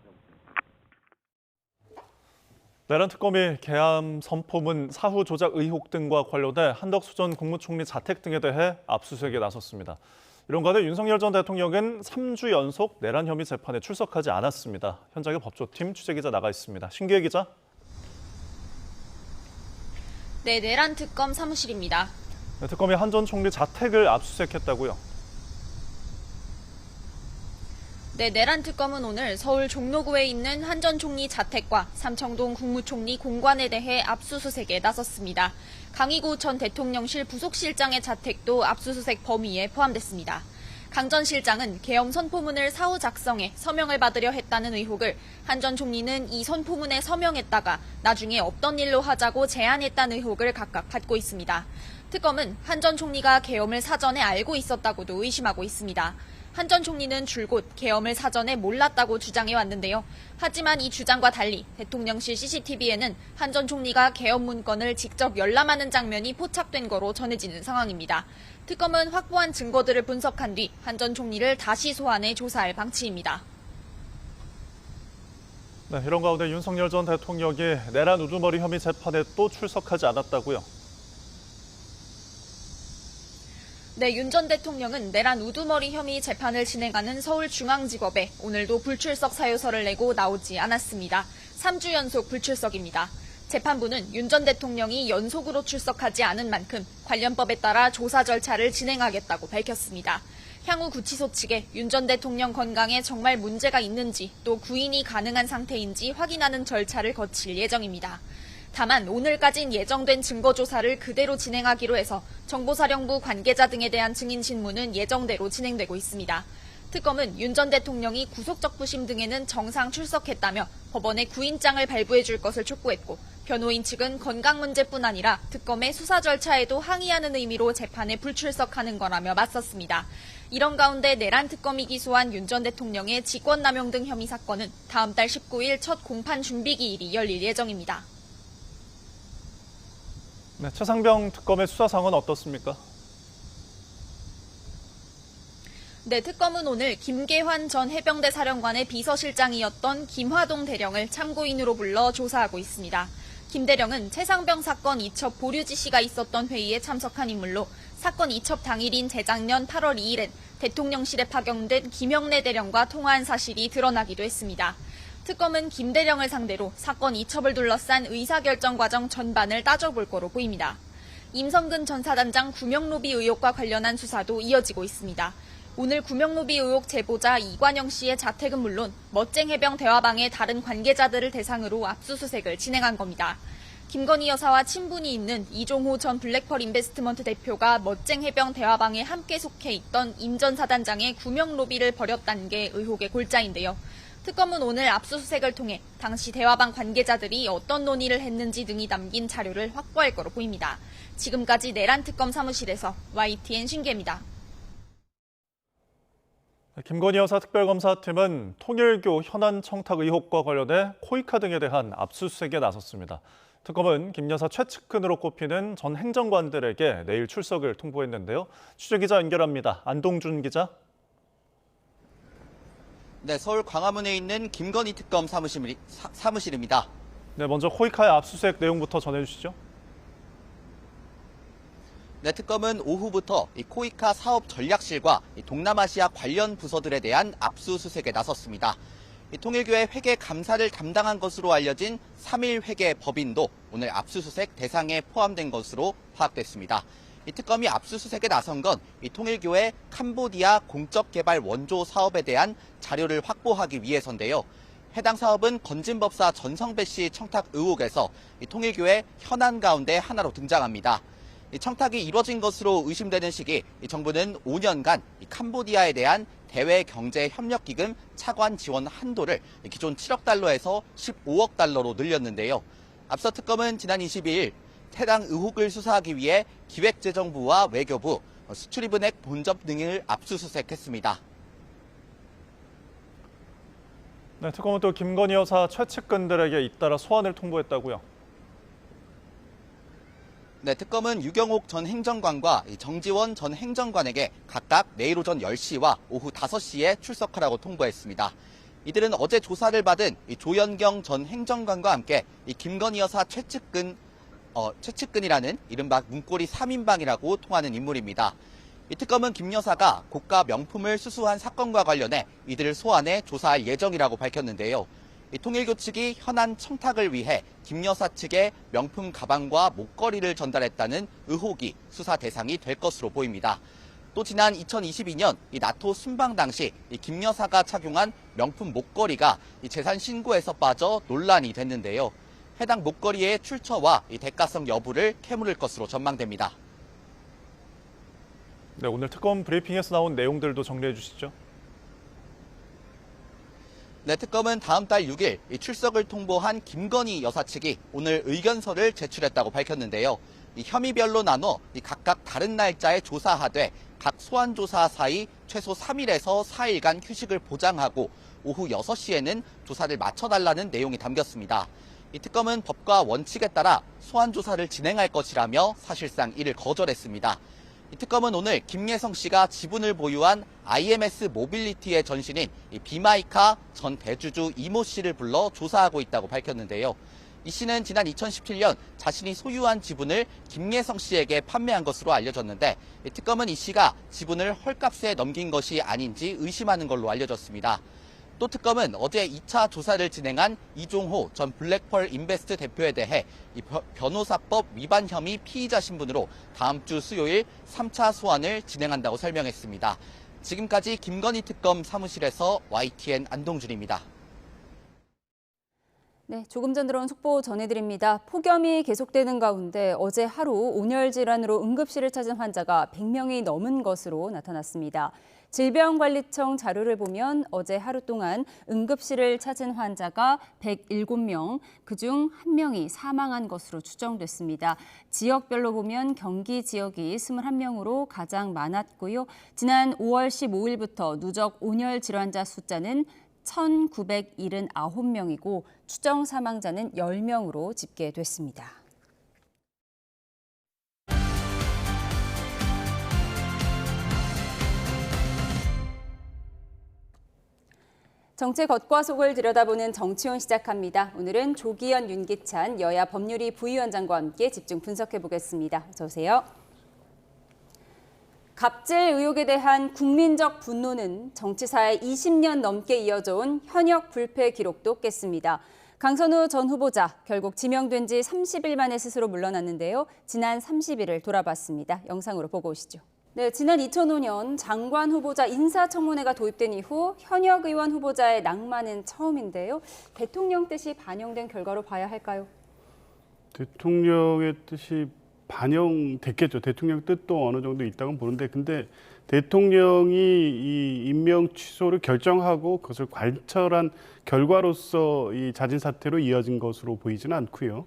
내란 특검이 계엄 선포문 사후 조작 의혹 등과 관련해 한덕수 전 국무총리 자택 등에 대해 압수수색에 나섰습니다. 이런 가운데 윤석열 전 대통령은 3주 연속 내란 혐의 재판에 출석하지 않았습니다. 현장에 법조팀 취재기자 나가 있습니다. 신기혜 기자. 네, 내란 특검 사무실입니다. 네, 특검이 한 전 총리 자택을 압수수색했다고요? 네, 내란 특검은 오늘 서울 종로구에 있는 한 전 총리 자택과 삼청동 국무총리 공관에 대해 압수수색에 나섰습니다. 강희구 전 대통령실 부속실장의 자택도 압수수색 범위에 포함됐습니다. 강 전 실장은 계엄 선포문을 사후 작성해 서명을 받으려 했다는 의혹을 한 전 총리는 이 선포문에 서명했다가 나중에 없던 일로 하자고 제안했다는 의혹을 각각 받고 있습니다. 특검은 한 전 총리가 계엄을 사전에 알고 있었다고도 의심하고 있습니다. 한 전 총리는 줄곧 계엄을 사전에 몰랐다고 주장해 왔는데요. 하지만 이 주장과 달리 대통령실 CCTV에는 한 전 총리가 계엄 문건을 직접 열람하는 장면이 포착된 거로 전해지는 상황입니다. 특검은 확보한 증거들을 분석한 뒤 한 전 총리를 다시 소환해 조사할 방침입니다. 네, 이런 가운데 윤석열 전 대통령이 내란 우두머리 혐의 재판에 또 출석하지 않았다고요? 네, 윤 전 대통령은 내란 우두머리 혐의 재판을 진행하는 서울중앙지법에 오늘도 불출석 사유서를 내고 나오지 않았습니다. 3주 연속 불출석입니다. 재판부는 윤 전 대통령이 연속으로 출석하지 않은 만큼 관련법에 따라 조사 절차를 진행하겠다고 밝혔습니다. 향후 구치소 측에 윤 전 대통령 건강에 정말 문제가 있는지 또 구인이 가능한 상태인지 확인하는 절차를 거칠 예정입니다. 다만 오늘까진 예정된 증거조사를 그대로 진행하기로 해서 정보사령부 관계자 등에 대한 증인 신문은 예정대로 진행되고 있습니다. 특검은 윤 전 대통령이 구속적부심 등에는 정상 출석했다며 법원에 구인장을 발부해 줄 것을 촉구했고 변호인 측은 건강 문제뿐 아니라 특검의 수사 절차에도 항의하는 의미로 재판에 불출석하는 거라며 맞섰습니다. 이런 가운데 내란 특검이 기소한 윤 전 대통령의 직권남용 등 혐의 사건은 다음 달 19일 첫 공판 준비 기일이 열릴 예정입니다. 네, 최상병 특검의 수사 상황은 어떻습니까? 네, 특검은 오늘 김계환 전 해병대 사령관의 비서실장이었던 김화동 대령을 참고인으로 불러 조사하고 있습니다. 김 대령은 최상병 사건 이첩 보류 지시가 있었던 회의에 참석한 인물로 사건 이첩 당일인 재작년 8월 2일엔 대통령실에 파견된 김영래 대령과 통화한 사실이 드러나기도 했습니다. 특검은 김 대령을 상대로 사건 이첩을 둘러싼 의사결정 과정 전반을 따져볼 거로 보입니다. 임성근 전 사단장 구명로비 의혹과 관련한 수사도 이어지고 있습니다. 오늘 구명로비 의혹 제보자 이관영 씨의 자택은 물론 멋쟁해병 대화방의 다른 관계자들을 대상으로 압수수색을 진행한 겁니다. 김건희 여사와 친분이 있는 이종호 전 블랙펄 인베스트먼트 대표가 멋쟁해병 대화방에 함께 속해 있던 임 전 사단장의 구명로비를 벌였다는 게 의혹의 골자인데요. 특검은 오늘 압수수색을 통해 당시 대화방 관계자들이 어떤 논의를 했는지 등이 담긴 자료를 확보할 거로 보입니다. 지금까지 내란특검 사무실에서 YTN 신기입니다. 김건희 여사 특별검사팀은 통일교 현안 청탁 의혹과 관련해 코이카 등에 대한 압수수색에 나섰습니다. 특검은 김 여사 최측근으로 꼽히는 전 행정관들에게 내일 출석을 통보했는데요. 취재기자 연결합니다. 안동준 기자. 네, 서울 광화문에 있는 김건희 특검 사무실입니다. 네, 먼저 코이카의 압수수색 내용부터 전해주시죠. 네, 특검은 오후부터 이 코이카 사업 전략실과 이 동남아시아 관련 부서들에 대한 압수수색에 나섰습니다. 이 통일교회 회계 감사를 담당한 것으로 알려진 3일 회계 법인도 오늘 압수수색 대상에 포함된 것으로 파악됐습니다. 이 특검이 압수수색에 나선 건 이 통일교회 캄보디아 공적개발 원조 사업에 대한 자료를 확보하기 위해서인데요. 해당 사업은 건진법사 전성배 씨 청탁 의혹에서 이 통일교회 현안 가운데 하나로 등장합니다. 이 청탁이 이뤄진 것으로 의심되는 시기 이 정부는 5년간 이 캄보디아에 대한 대외경제협력기금 차관 지원 한도를 기존 7억 달러에서 15억 달러로 늘렸는데요. 앞서 특검은 지난 22일 해당 의혹을 수사하기 위해 기획재정부와 외교부, 수출입은행 본점 등을 압수수색했습니다. 네, 특검은 또 김건희 여사 최측근들에게 잇따라 소환을 통보했다고요. 네, 특검은 유경옥 전 행정관과 정지원 전 행정관에게 각각 내일 오전 10시와 오후 5시에 출석하라고 통보했습니다. 이들은 어제 조사를 받은 조연경 전 행정관과 함께 김건희 여사 최측근이라는 이른바 문고리 3인방이라고 통하는 인물입니다. 이 특검은 김 여사가 고가 명품을 수수한 사건과 관련해 이들을 소환해 조사할 예정이라고 밝혔는데요. 통일교 측이 현안 청탁을 위해 김 여사 측에 명품 가방과 목걸이를 전달했다는 의혹이 수사 대상이 될 것으로 보입니다. 또 지난 2022년 나토 순방 당시 김 여사가 착용한 명품 목걸이가 재산 신고에서 빠져 논란이 됐는데요. 해당 목걸이의 출처와 대가성 여부를 캐물을 것으로 전망됩니다. 네, 오늘 특검 브리핑에서 나온 내용들도 정리해 주시죠. 네, 특검은 다음 달 6일 출석을 통보한 김건희 여사 측이 오늘 의견서를 제출했다고 밝혔는데요. 혐의별로 나눠 각각 다른 날짜에 조사하되 각 소환조사 사이 최소 3일에서 4일간 휴식을 보장하고 오후 6시에는 조사를 마쳐달라는 내용이 담겼습니다. 이 특검은 법과 원칙에 따라 소환조사를 진행할 것이라며 사실상 이를 거절했습니다. 이 특검은 오늘 김예성 씨가 지분을 보유한 IMS 모빌리티의 전신인 비마이카 전 대주주 이모 씨를 불러 조사하고 있다고 밝혔는데요. 이 씨는 지난 2017년 자신이 소유한 지분을 김예성 씨에게 판매한 것으로 알려졌는데 특검은 이 씨가 지분을 헐값에 넘긴 것이 아닌지 의심하는 걸로 알려졌습니다. 또 특검은 어제 2차 조사를 진행한 이종호 전 블랙펄 인베스트 대표에 대해 변호사법 위반 혐의 피의자 신분으로 다음 주 수요일 3차 소환을 진행한다고 설명했습니다. 지금까지 김건희 특검 사무실에서 YTN 안동준입니다. 네, 조금 전 들어온 속보 전해드립니다. 폭염이 계속되는 가운데 어제 하루 온열 질환으로 응급실을 찾은 환자가 100명이 넘은 것으로 나타났습니다. 질병관리청 자료를 보면 어제 하루 동안 응급실을 찾은 환자가 107명, 그중 1명이 사망한 것으로 추정됐습니다. 지역별로 보면 경기 지역이 21명으로 가장 많았고요. 지난 5월 15일부터 누적 온열 질환자 숫자는 1,979명이고 추정 사망자는 10명으로 집계됐습니다. 정책 겉과 속을 들여다보는 정치원 시작합니다. 오늘은 조기현, 윤기찬 여야 법률위 부위원장과 함께 집중 분석해 보겠습니다. 어서 오세요. 갑질 의혹에 대한 국민적 분노는 정치사에 20년 넘게 이어져 온 현역 불패 기록도 깼습니다. 강선우 전 후보자 결국 지명된 지 30일 만에 스스로 물러났는데요. 지난 30일을 돌아봤습니다. 영상으로 보고 오시죠. 네, 지난 2005년 장관 후보자 인사청문회가 도입된 이후 현역 의원 후보자의 낙마는 처음인데요. 대통령 뜻이 반영된 결과로 봐야 할까요? 대통령의 뜻이 반영됐겠죠. 대통령 뜻도 어느 정도 있다고 보는데, 근데 대통령이 이 임명 취소를 결정하고 그것을 관철한 결과로서 이 자진 사퇴로 이어진 것으로 보이지는 않고요.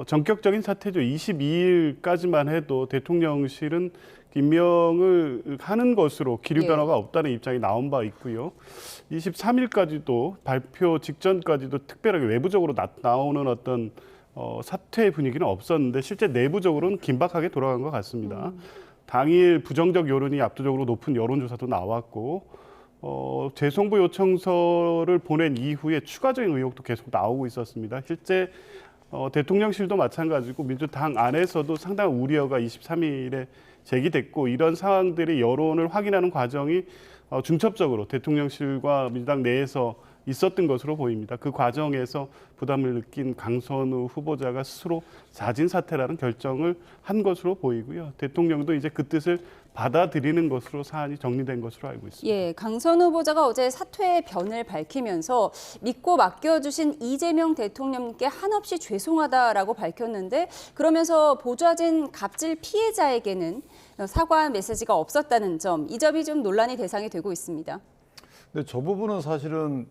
전격적인 사퇴죠. 22일까지만 해도 대통령실은 임명을 하는 것으로 기류 변화가 없다는 입장이 나온 바 있고요. 23일까지도 발표 직전까지도 특별하게 외부적으로 나오는 어떤 사퇴 분위기는 없었는데 실제 내부적으로는 긴박하게 돌아간 것 같습니다. 당일 부정적 여론이 압도적으로 높은 여론조사도 나왔고 재송부 요청서를 보낸 이후에 추가적인 의혹도 계속 나오고 있었습니다. 실제 대통령실도 마찬가지고 민주당 안에서도 상당한 우려가 23일에 제기됐고 이런 상황들이 여론을 확인하는 과정이 중첩적으로 대통령실과 민주당 내에서 있었던 것으로 보입니다. 그 과정에서 부담을 느낀 강선우 후보자가 스스로 자진 사퇴라는 결정을 한 것으로 보이고요. 대통령도 이제 그 뜻을 받아들이는 것으로 사안이 정리된 것으로 알고 있습니다. 예, 강선우 후보자가 어제 사퇴의 변을 밝히면서 믿고 맡겨주신 이재명 대통령님께 한없이 죄송하다라고 밝혔는데 그러면서 보좌진 갑질 피해자에게는 사과 메시지가 없었다는 점, 이 점이 좀 논란의 대상이 되고 있습니다. 근데 저 부분은 사실은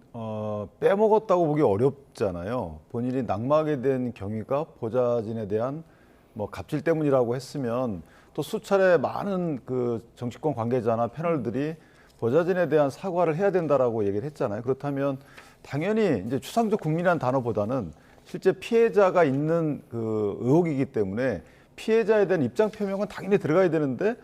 빼먹었다고 보기 어렵잖아요. 본인이 낙마하게 된 경위가 보좌진에 대한 뭐 갑질 때문이라고 했으면 또 수차례 많은 그 정치권 관계자나 패널들이 보좌진에 대한 사과를 해야 된다라고 얘기를 했잖아요. 그렇다면 당연히 이제 추상적 국민이라는 단어보다는 실제 피해자가 있는 그 의혹이기 때문에 피해자에 대한 입장 표명은 당연히 들어가야 되는데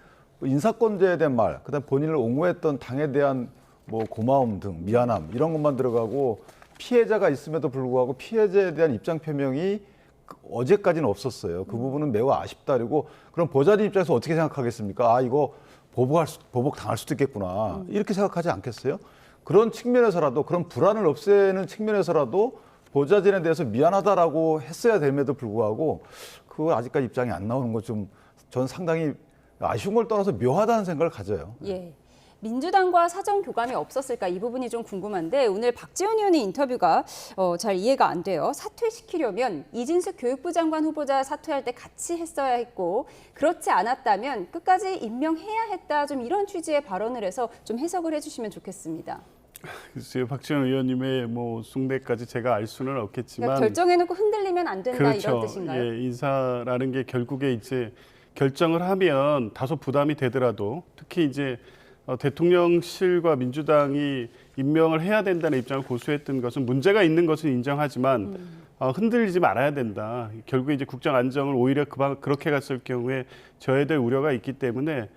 인사권자에 대한 말, 그다음 본인을 옹호했던 당에 대한 뭐 고마움 등 미안함 이런 것만 들어가고 피해자가 있음에도 불구하고 피해자에 대한 입장 표명이 어제까지는 없었어요. 그 부분은 매우 아쉽다. 그리고 그럼 보좌진 입장에서 어떻게 생각하겠습니까? 아, 이거 보복 당할 수도 있겠구나. 이렇게 생각하지 않겠어요? 그런 측면에서라도 그런 불안을 없애는 측면에서라도 보좌진에 대해서 미안하다라고 했어야 됨에도 불구하고 그거 아직까지 입장이 안 나오는 것 좀 전 상당히 아쉬운 걸 떠나서 묘하다는 생각을 가져요. 예. 민주당과 사전 교감이 없었을까 이 부분이 좀 궁금한데 오늘 박지원 의원의 인터뷰가 잘 이해가 안 돼요. 사퇴시키려면 이진숙 교육부 장관 후보자 사퇴할 때 같이 했어야 했고 그렇지 않았다면 끝까지 임명해야 했다. 좀 이런 취지의 발언을 해서 좀 해석을 해주시면 좋겠습니다. 글쎄요, 박지원 의원님의 뭐 숭배까지 제가 알 수는 없겠지만 그러니까 결정해놓고 흔들리면 안 된다 그렇죠. 이런 뜻인가요? 예, 인사라는 게 결국에 이제 결정을 하면 다소 부담이 되더라도 특히 이제 대통령실과 민주당이 임명을 해야 된다는 입장을 고수했던 것은 문제가 있는 것은 인정하지만 흔들리지 말아야 된다. 결국에 이제 국정 안정을 오히려 그렇게 갔을 경우에 저해될 우려가 있기 때문에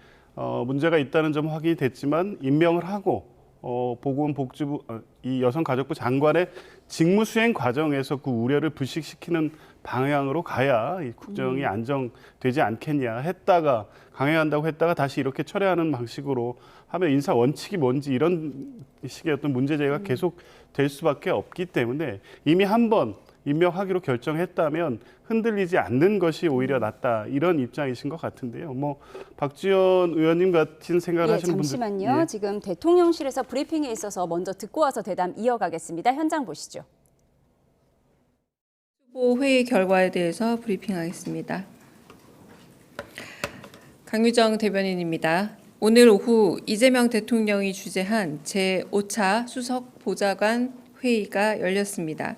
문제가 있다는 점 확인이 됐지만 임명을 하고 보건복지부 이 여성가족부 장관의 직무 수행 과정에서 그 우려를 불식시키는 방향으로 가야 이 국정이 안정되지 않겠냐 했다가 강행한다고 했다가 다시 이렇게 철회하는 방식으로 하면 인사 원칙이 뭔지 이런 식의 어떤 문제 제기가 계속 될 수밖에 없기 때문에 이미 한 번 임명하기로 결정했다면 흔들리지 않는 것이 오히려 낫다 이런 입장이신 것 같은데요. 뭐 박지원 의원님 같은 생각을 하시는 분들. 잠시만요. 지금 대통령실에서 브리핑에 있어서 먼저 듣고 와서 대담 이어가겠습니다. 현장 보시죠. 후보 회의 결과에 대해서 브리핑하겠습니다. 강유정 대변인입니다. 오늘 오후 이재명 대통령이 주재한 제5차 수석 보좌관 회의가 열렸습니다.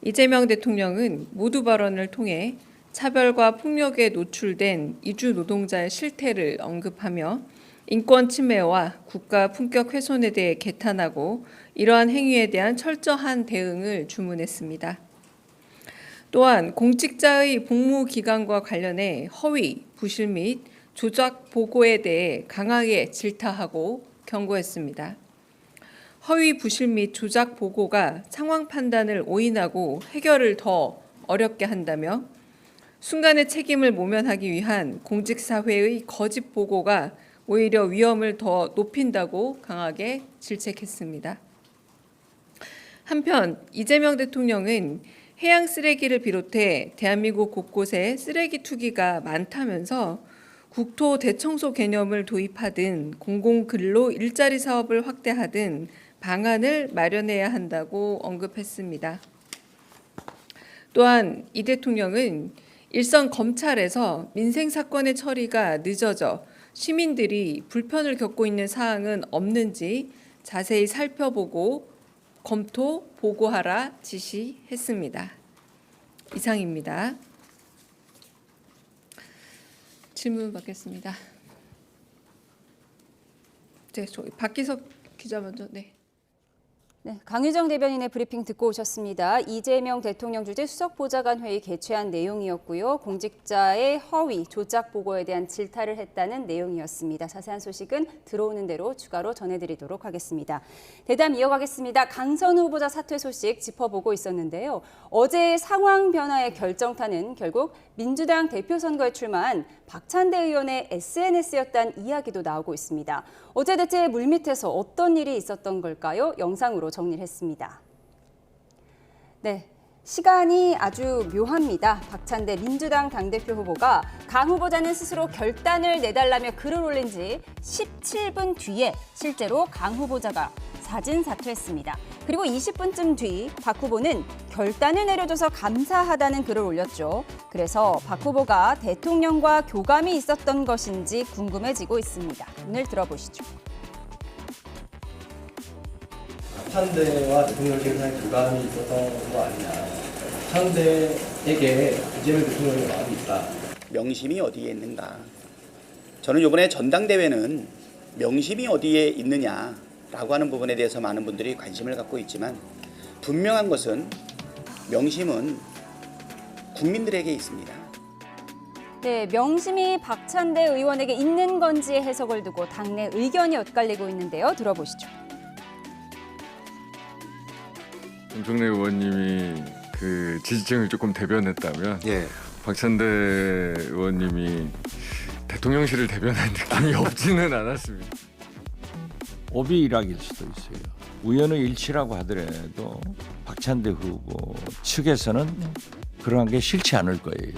이재명 대통령은 모두 발언을 통해 차별과 폭력에 노출된 이주 노동자의 실태를 언급하며 인권 침해와 국가 품격 훼손에 대해 개탄하고 이러한 행위에 대한 철저한 대응을 주문했습니다. 또한 공직자의 복무 기간과 관련해 허위, 부실 및 조작 보고에 대해 강하게 질타하고 경고했습니다. 허위, 부실 및 조작 보고가 상황 판단을 오인하고 해결을 더 어렵게 한다며 순간의 책임을 모면하기 위한 공직사회의 거짓 보고가 오히려 위험을 더 높인다고 강하게 질책했습니다. 한편 이재명 대통령은 해양 쓰레기를 비롯해 대한민국 곳곳에 쓰레기 투기가 많다면서 국토 대청소 개념을 도입하든 공공근로 일자리 사업을 확대하든 방안을 마련해야 한다고 언급했습니다. 또한 이 대통령은 일선 검찰에서 민생 사건의 처리가 늦어져 시민들이 불편을 겪고 있는 사항은 없는지 자세히 살펴보고 검토, 보고하라 지시했습니다. 이상입니다. 질문 받겠습니다. 네, 박기석 기자 먼저. 네. 네, 강유정 대변인의 브리핑 듣고 오셨습니다. 이재명 대통령 주재 수석보좌관 회의 개최한 내용이었고요. 공직자의 허위, 조작 보고에 대한 질타를 했다는 내용이었습니다. 자세한 소식은 들어오는 대로 추가로 전해드리도록 하겠습니다. 대담 이어가겠습니다. 강선우 후보자 사퇴 소식 짚어보고 있었는데요. 어제의 상황 변화의 결정타는 결국 민주당 대표 선거에 출마한 박찬대 의원의 SNS였다는 이야기도 나오고 있습니다. 어제 대체 물밑에서 어떤 일이 있었던 걸까요? 영상으로 정리를 했습니다. 네, 시간이 아주 묘합니다. 박찬대 민주당 당대표 후보가 강 후보자는 스스로 결단을 내달라며 글을 올린 지 17분 뒤에 실제로 강 후보자가 사진 사퇴했습니다. 그리고 20분쯤 뒤 박 후보는 결단을 내려줘서 감사하다는 글을 올렸죠. 그래서 박 후보가 대통령과 교감이 있었던 것인지 궁금해지고 있습니다. 오늘 들어보시죠. 박찬대와 대통령께 사이 교감이 있었던 거 아니냐. 박찬대에게 이재명 대통령의 마음이 있다. 명심이 어디에 있는가. 저는 이번에 전당대회는 명심이 어디에 있느냐라고 하는 부분에 대해서 많은 분들이 관심을 갖고 있지만 분명한 것은 명심은 국민들에게 있습니다. 네, 명심이 박찬대 의원에게 있는 건지의 해석을 두고 당내 의견이 엇갈리고 있는데요. 들어보시죠. 정청래 의원님이 그 지지층을 조금 대변했다면 박찬대 의원님이 대통령실을 대변한 느낌이 없지는 않았습니다. 오비일학일 수도 있어요. 우연의 일치라고 하더라도 박찬대 후보 측에서는 그러한 게 싫지 않을 거예요.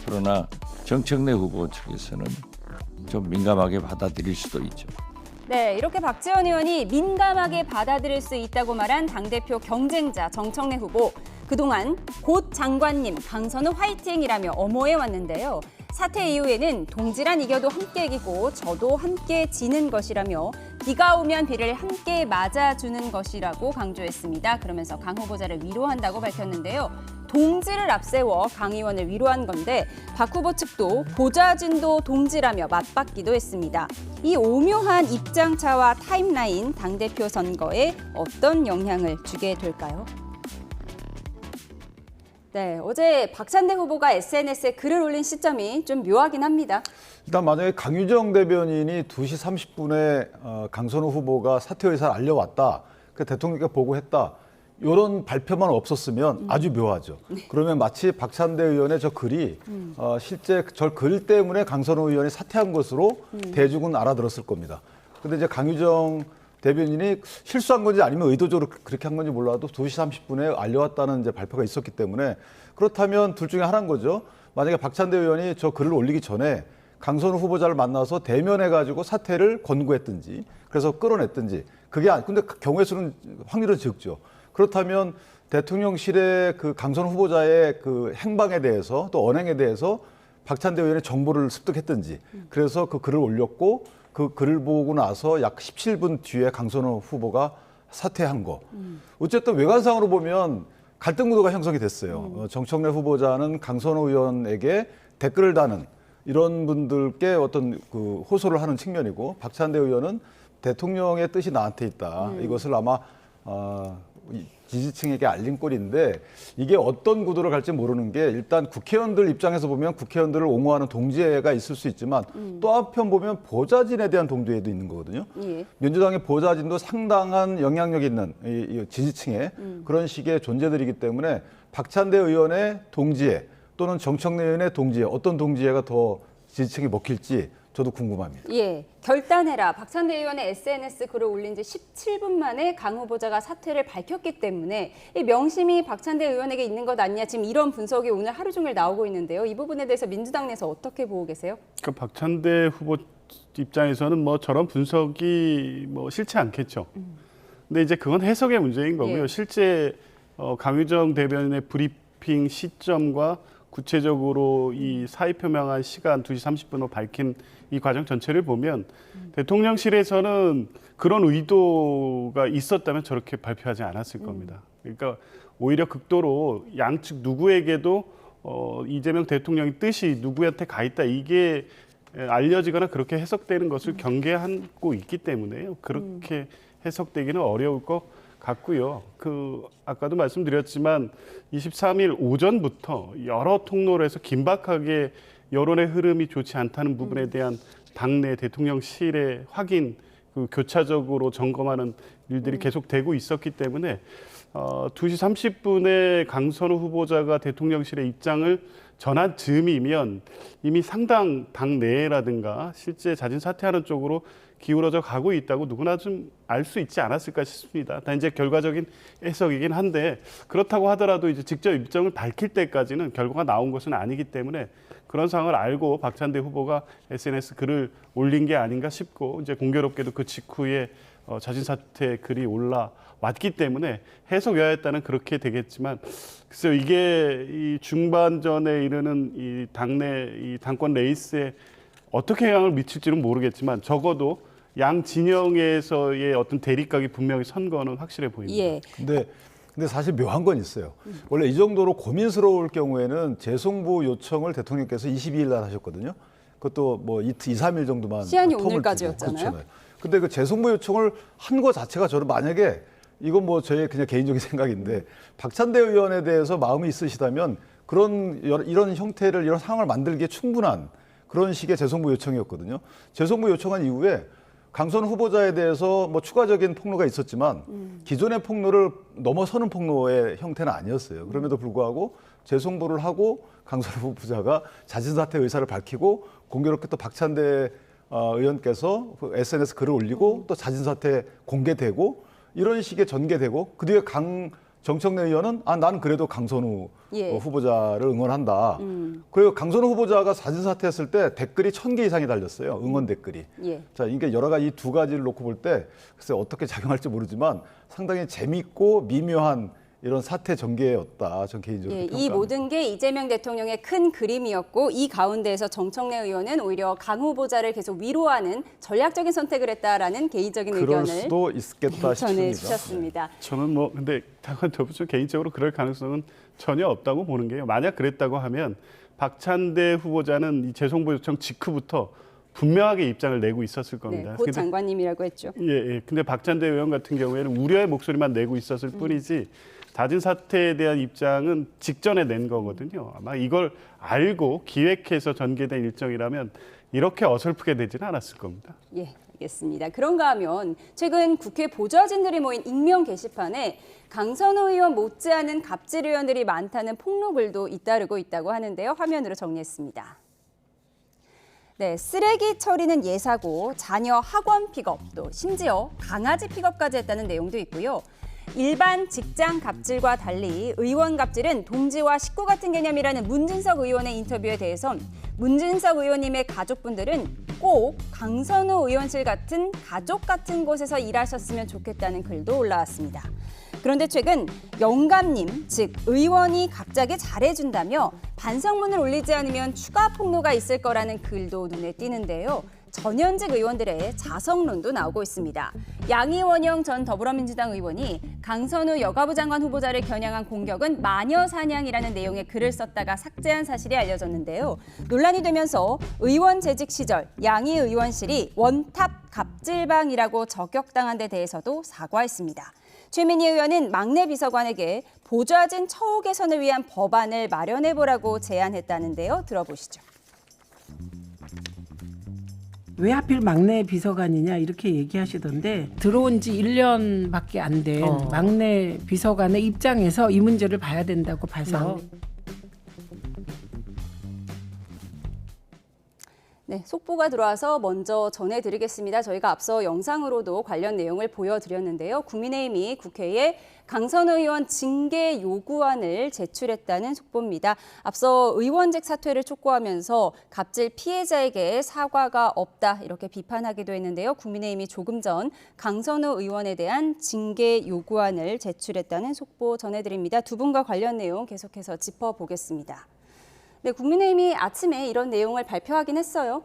그러나 정청래 후보 측에서는 좀 민감하게 받아들일 수도 있죠. 네, 이렇게 박지원 의원이 민감하게 받아들일 수 있다고 말한 당대표 경쟁자 정청래 후보. 그동안 곧 장관님, 강선우 화이팅이라며 엄호해 왔는데요. 사퇴 이후에는 동지란 이겨도 함께 이기고 저도 함께 지는 것이라며 비가 오면 비를 함께 맞아주는 것이라고 강조했습니다. 그러면서 강 후보자를 위로한다고 밝혔는데요. 동지를 앞세워 강 의원을 위로한 건데 박 후보 측도 보좌진도 동지라며 맞받기도 했습니다. 이 오묘한 입장차와 타임라인 당대표 선거에 어떤 영향을 주게 될까요? 네, 어제 박찬대 후보가 SNS에 글을 올린 시점이 좀 묘하긴 합니다. 일단 만약에 강유정 대변인이 2시 30분에 강선우 후보가 사퇴 의사를 알려왔다. 그 대통령께 보고했다. 이런 발표만 없었으면 아주 묘하죠. 그러면 마치 박찬대 의원의 저 글이 실제 저 글 때문에 강선우 의원이 사퇴한 것으로 대중은 알아들었을 겁니다. 근데 이제 강유정 대변인이 실수한 건지 아니면 의도적으로 그렇게 한 건지 몰라도 2시 30분에 알려왔다는 이제 발표가 있었기 때문에 그렇다면 둘 중에 하나인 거죠. 만약에 박찬대 의원이 저 글을 올리기 전에 강선우 후보자를 만나서 대면해가지고 사퇴를 권고했든지 그래서 끌어냈든지 그게 근데 경우의 수는 확률은 적죠. 그렇다면 대통령실의 그 강선 후보자의 그 행방에 대해서 또 언행에 대해서 박찬대 의원의 정보를 습득했든지 그래서 그 글을 올렸고 그 글을 보고 나서 약 17분 뒤에 강선호 후보가 사퇴한 거. 어쨌든 외관상으로 보면 갈등 구도가 형성이 됐어요. 정청래 후보자는 강선호 의원에게 댓글을 다는 이런 분들께 어떤 그 호소를 하는 측면이고 박찬대 의원은 대통령의 뜻이 나한테 있다. 이것을 아마 지지층에게 알린 꼴인데 이게 어떤 구도를 갈지 모르는 게 일단 국회의원들 입장에서 보면 국회의원들을 옹호하는 동지회가 있을 수 있지만 또 한편 보면 보좌진에 대한 동지회도 있는 거거든요. 예. 민주당의 보좌진도 상당한 영향력 있는 이 지지층의 그런 식의 존재들이기 때문에 박찬대 의원의 동지회 또는 정청래 의원의 동지회 어떤 동지회가 더 지지층이 먹힐지 저도 궁금합니다. 예, 결단해라. 박찬대 의원의 SNS 글을 올린 지 17분 만에 강 후보자가 사퇴를 밝혔기 때문에 이 명심이 박찬대 의원에게 있는 것 아니냐 지금 이런 분석이 오늘 하루 종일 나오고 있는데요. 이 부분에 대해서 민주당 내에서 어떻게 보고 계세요? 그러니까 박찬대 후보 입장에서는 뭐 저런 분석이 뭐 싫지 않겠죠. 근데 이제 그건 해석의 문제인 거고요. 예. 실제 강유정 대변인의 브리핑 시점과 구체적으로 이 사의 표명한 시간 2시 30분으로 밝힌 이 과정 전체를 보면 대통령실에서는 그런 의도가 있었다면 저렇게 발표하지 않았을 겁니다. 그러니까 오히려 극도로 양측 누구에게도 이재명 대통령의 뜻이 누구한테 가 있다 이게 알려지거나 그렇게 해석되는 것을 경계하고 있기 때문에요. 그렇게 해석되기는 어려울 것 같고요. 아까도 말씀드렸지만 23일 오전부터 여러 통로로 해서 긴박하게 여론의 흐름이 좋지 않다는 부분에 대한 당내 대통령실의 확인, 교차적으로 점검하는 일들이 계속되고 있었기 때문에 2시 30분에 강선호 후보자가 대통령실의 입장을 전한 즈음이면 이미 상당 당내라든가 실제 자진 사퇴하는 쪽으로 기울어져 가고 있다고 누구나 좀 알 수 있지 않았을까 싶습니다. 다 이제 결과적인 해석이긴 한데 그렇다고 하더라도 이제 직접 입장을 밝힐 때까지는 결과가 나온 것은 아니기 때문에 그런 상황을 알고 박찬대 후보가 SNS 글을 올린 게 아닌가 싶고 이제 공교롭게도 그 직후에 자진 사퇴 글이 올라왔기 때문에 해석 여하에 따른 그렇게 되겠지만 글쎄요 이게 이 중반전에 이르는 이 당내 이 당권 레이스에 어떻게 영향을 미칠지는 모르겠지만 적어도 양 진영에서의 어떤 대립각이 분명히 선 거는 확실해 보입니다. 예. 근데 사실 묘한 건 있어요. 원래 이 정도로 고민스러울 경우에는 재송부 요청을 대통령께서 22일 날 하셨거든요. 그것도 뭐 2, 3일 정도만 시한이 텀을 오늘까지였잖아요. 그렇죠. 근데 그 재송부 요청을 한 거 자체가 저는 만약에 이건 뭐 저의 그냥 개인적인 생각인데 박찬대 의원에 대해서 마음이 있으시다면 이런 형태를 이런 상황을 만들기에 충분한 그런 식의 재송부 요청이었거든요. 재송부 요청한 이후에 강선 후보자에 대해서 뭐 추가적인 폭로가 있었지만 기존의 폭로를 넘어서는 폭로의 형태는 아니었어요. 그럼에도 불구하고 재송부를 하고 강선 후보자가 자진 사퇴 의사를 밝히고 공교롭게 또 박찬대 의원께서 SNS 글을 올리고 또 자진 사퇴 공개되고 이런 식의 전개되고 그 뒤에 정청래 의원은 나는 그래도 강선우 후보자를 응원한다. 그리고 강선우 후보자가 자진 사퇴했을 때 댓글이 1000개 이상이 달렸어요. 응원 댓글이. 예. 자, 이게 여러 가지 이 두 가지를 놓고 볼 때 글쎄 어떻게 작용할지 모르지만 상당히 재밌고 미묘한 이런 사태 전개였다. 전 개인적으로 예, 평가합니다. 이 모든 게 이재명 대통령의 큰 그림이었고 이 가운데에서 정청래 의원은 오히려 강 후보자를 계속 위로하는 전략적인 선택을 했다라는 개인적인 그럴 의견을 수도 있겠다 전해주셨습니다. 저는 뭐 근데 저 개인적으로 그럴 가능성은 전혀 없다고 보는 게요. 만약 그랬다고 하면 박찬대 후보자는 이 재송부 요청 직후부터 분명하게 입장을 내고 있었을 겁니다. 네, 곧 장관님이라고 했죠. 예. 근데 박찬대 의원 같은 경우에는 우려의 목소리만 내고 있었을 뿐이지 자진 사퇴에 대한 입장은 직전에 낸 거거든요. 아마 이걸 알고 기획해서 전개된 일정이라면 이렇게 어설프게 되지는 않았을 겁니다. 예, 알겠습니다. 그런가 하면 최근 국회 보좌진들이 모인 익명 게시판에 강선호 의원 못지않은 갑질 의원들이 많다는 폭로글도 잇따르고 있다고 하는데요. 화면으로 정리했습니다. 네, 쓰레기 처리는 예사고 자녀 학원 픽업, 또 심지어 강아지 픽업까지 했다는 내용도 있고요. 일반 직장 갑질과 달리 의원 갑질은 동지와 식구 같은 개념이라는 문진석 의원의 인터뷰에 대해선 문진석 의원님의 가족분들은 꼭 강선호 의원실 같은 가족 같은 곳에서 일하셨으면 좋겠다는 글도 올라왔습니다. 그런데 최근 영감님, 즉 의원이 갑자기 잘해준다며 반성문을 올리지 않으면 추가 폭로가 있을 거라는 글도 눈에 띄는데요. 전현직 의원들의 자성론도 나오고 있습니다. 양이원영 전 더불어민주당 의원이 강선우 여가부 장관 후보자를 겨냥한 공격은 마녀 사냥이라는 내용의 글을 썼다가 삭제한 사실이 알려졌는데요. 논란이 되면서 의원 재직 시절 양이 의원실이 원탑 갑질방이라고 저격당한 데 대해서도 사과했습니다. 최민희 의원은 막내 비서관에게 보좌진 처우 개선을 위한 법안을 마련해보라고 제안했다는데요. 들어보시죠. 왜 하필 막내 비서관이냐 이렇게 얘기하시던데 들어온 지 1년밖에 안 된 막내 비서관의 입장에서 이 문제를 봐야 된다고 봐서 네, 속보가 들어와서 먼저 전해드리겠습니다. 저희가 앞서 영상으로도 관련 내용을 보여드렸는데요. 국민의힘이 국회에 강선우 의원 징계 요구안을 제출했다는 속보입니다. 앞서 의원직 사퇴를 촉구하면서 갑질 피해자에게 사과가 없다 이렇게 비판하기도 했는데요. 국민의힘이 조금 전 강선우 의원에 대한 징계 요구안을 제출했다는 속보 전해드립니다. 두 분과 관련 내용 계속해서 짚어보겠습니다. 네, 국민의힘이 아침에 이런 내용을 발표하긴 했어요.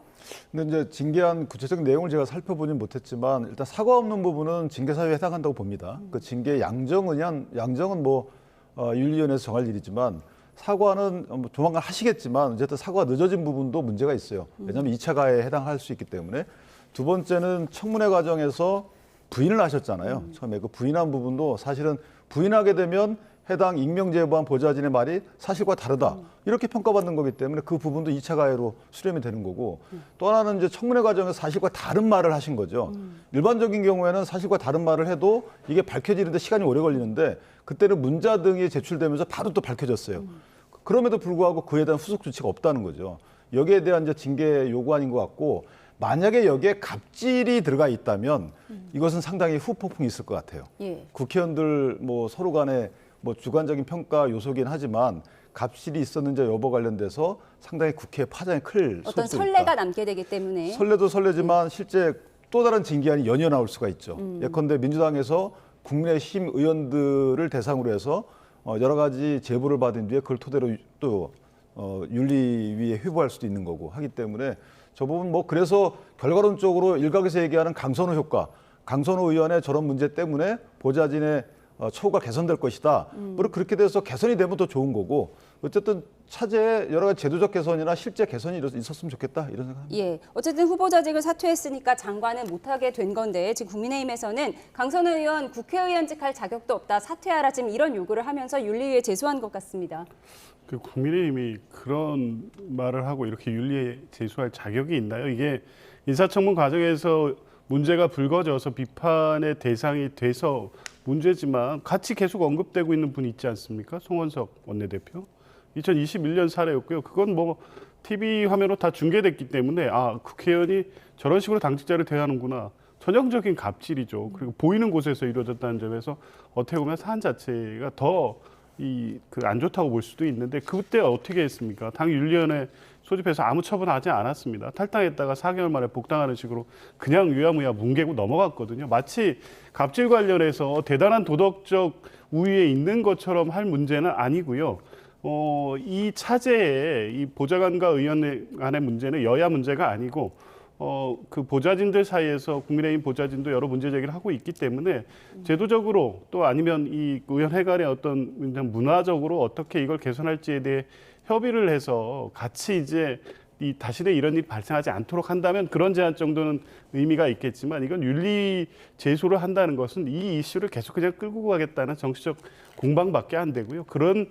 근데 이제 징계한 구체적 내용을 제가 살펴보진 못했지만 일단 사과 없는 부분은 징계 사유에 해당한다고 봅니다. 그 징계 양정은 윤리위원회에서 정할 일이지만 사과는 조만간 하시겠지만 어쨌든 사과가 늦어진 부분도 문제가 있어요. 왜냐하면 2차 가해에 해당할 수 있기 때문에. 두 번째는 청문회 과정에서 부인을 하셨잖아요. 처음에 그 부인한 부분도 사실은 부인하게 되면 해당 익명제보한 보좌진의 말이 사실과 다르다 이렇게 평가받는 거기 때문에 그 부분도 2차 가해로 수렴이 되는 거고 또 하나는 이제 청문회 과정에서 사실과 다른 말을 하신 거죠. 일반적인 경우에는 사실과 다른 말을 해도 이게 밝혀지는데 시간이 오래 걸리는데 그때는 문자 등이 제출되면서 바로 또 밝혀졌어요. 그럼에도 불구하고 그에 대한 후속 조치가 없다는 거죠. 여기에 대한 이제 징계 요구안인 것 같고 만약에 여기에 갑질이 들어가 있다면 이것은 상당히 후폭풍이 있을 것 같아요. 예. 국회의원들 뭐 서로 간에 뭐 주관적인 평가 요소긴 하지만 갑질이 있었는지 여부 관련돼서 상당히 국회에 파장이 클 어떤 소지가 선례가 있다. 남게 되기 때문에 설레도 설레지만 실제 또 다른 징계안이 연이어 나올 수가 있죠. 예컨대 민주당에서 국민의힘 의원들을 대상으로 해서 여러 가지 제보를 받은 뒤에 그걸 토대로 또 윤리위에 회부할 수도 있는 거고 하기 때문에 저 부분 뭐 그래서 결과론적으로 일각에서 얘기하는 강선우 효과, 강선우 의원의 저런 문제 때문에 보좌진의 처우가 개선될 것이다. 물론 그렇게 돼서 개선이 되면 더 좋은 거고 어쨌든 차제에 여러 가지 제도적 개선이나 실제 개선이 있었으면 좋겠다 이런 생각합니다. 예, 어쨌든 후보자직을 사퇴했으니까 장관은 못하게 된 건데 지금 국민의힘에서는 강선우 의원 국회의원직 할 자격도 없다 사퇴하라 지금 이런 요구를 하면서 윤리위에 제소한 것 같습니다. 그 국민의힘이 그런 말을 하고 이렇게 윤리에 제소할 자격이 있나요? 이게 인사청문 과정에서 문제가 불거져서 비판의 대상이 돼서 문제지만 같이 계속 언급되고 있는 분이 있지 않습니까? 송원석 원내대표. 2021년 사례였고요. 그건 뭐 TV 화면으로 다 중계됐기 때문에 아 국회의원이 저런 식으로 당직자를 대하는구나. 전형적인 갑질이죠. 그리고 보이는 곳에서 이루어졌다는 점에서 어떻게 보면 사안 자체가 더 안 좋다고 볼 수도 있는데 그때 어떻게 했습니까? 당 윤리위원회 소집해서 아무 처분하지 않았습니다. 탈당했다가 4개월 만에 복당하는 식으로 그냥 유야무야 뭉개고 넘어갔거든요. 마치 갑질 관련해서 대단한 도덕적 우위에 있는 것처럼 할 문제는 아니고요. 이 차제에 이 보좌관과 의원 간의 문제는 여야 문제가 아니고 그 보좌진들 사이에서 국민의힘 보좌진도 여러 문제 제기를 하고 있기 때문에 제도적으로 또 아니면 이 의원회 간의 어떤 문화적으로 어떻게 이걸 개선할지에 대해 협의를 해서 같이 이제 다시는 이런 일이 발생하지 않도록 한다면 그런 제한 정도는 의미가 있겠지만 이건 윤리 제소를 한다는 것은 이 이슈를 계속 그냥 끌고 가겠다는 정치적 공방밖에 안 되고요. 그런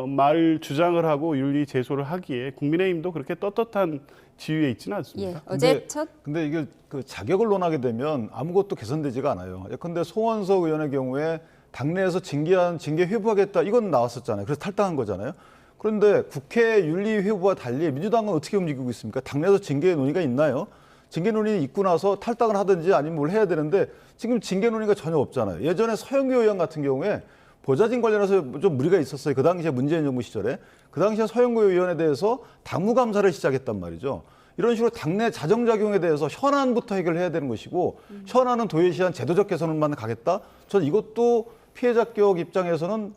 말 주장을 하고 윤리 제소를 하기에 국민의힘도 그렇게 떳떳한 지위에 있지는 않습니다. 예, 어제 근데 이게 그 자격을 논하게 되면 아무것도 개선되지가 않아요. 예컨대 송원석 의원의 경우에 당내에서 징계 회부하겠다 이건 나왔었잖아요. 그래서 탈당한 거잖아요. 그런데 국회 윤리 회부와 달리 민주당은 어떻게 움직이고 있습니까? 당내에서 징계 논의가 있나요? 징계 논의 있고 나서 탈당을 하든지 아니면 뭘 해야 되는데 지금 징계 논의가 전혀 없잖아요. 예전에 서영교 의원 같은 경우에 보좌진 관련해서 좀 무리가 있었어요. 그 당시에 문재인 정부 시절에. 그 당시에 서영교 의원에 대해서 당무감사를 시작했단 말이죠. 이런 식으로 당내 자정작용에 대해서 현안부터 해결해야 되는 것이고 현안은 도외시한 제도적 개선만 가겠다? 저는 이것도 피해자 쪽 입장에서는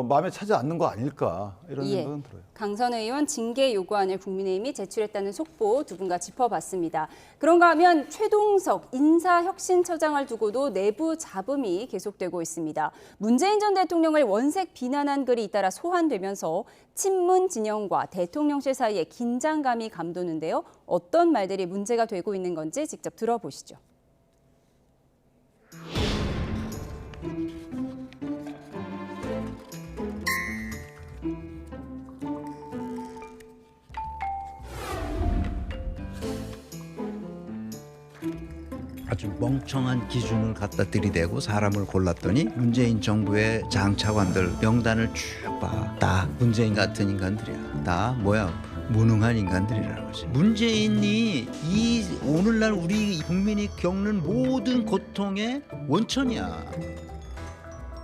마음에 차지 않는 거 아닐까 이런 생각은 들어요. 강선 의원 징계 요구안을 국민의힘이 제출했다는 속보 두 분과 짚어봤습니다. 그런가 하면 최동석 인사혁신처장을 두고도 내부 잡음이 계속되고 있습니다. 문재인 전 대통령을 원색 비난한 글이 잇따라 소환되면서 친문 진영과 대통령실 사이에 긴장감이 감도는데요. 어떤 말들이 문제가 되고 있는 건지 직접 들어보시죠. 아주 멍청한 기준을 갖다 들이대고 사람을 골랐더니 문재인 정부의 장차관들 명단을 쭉 봐. 다 문재인 같은 인간들이야. 다 무능한 인간들이라는 거지. 문재인이 이 오늘날 우리 국민이 겪는 모든 고통의 원천이야.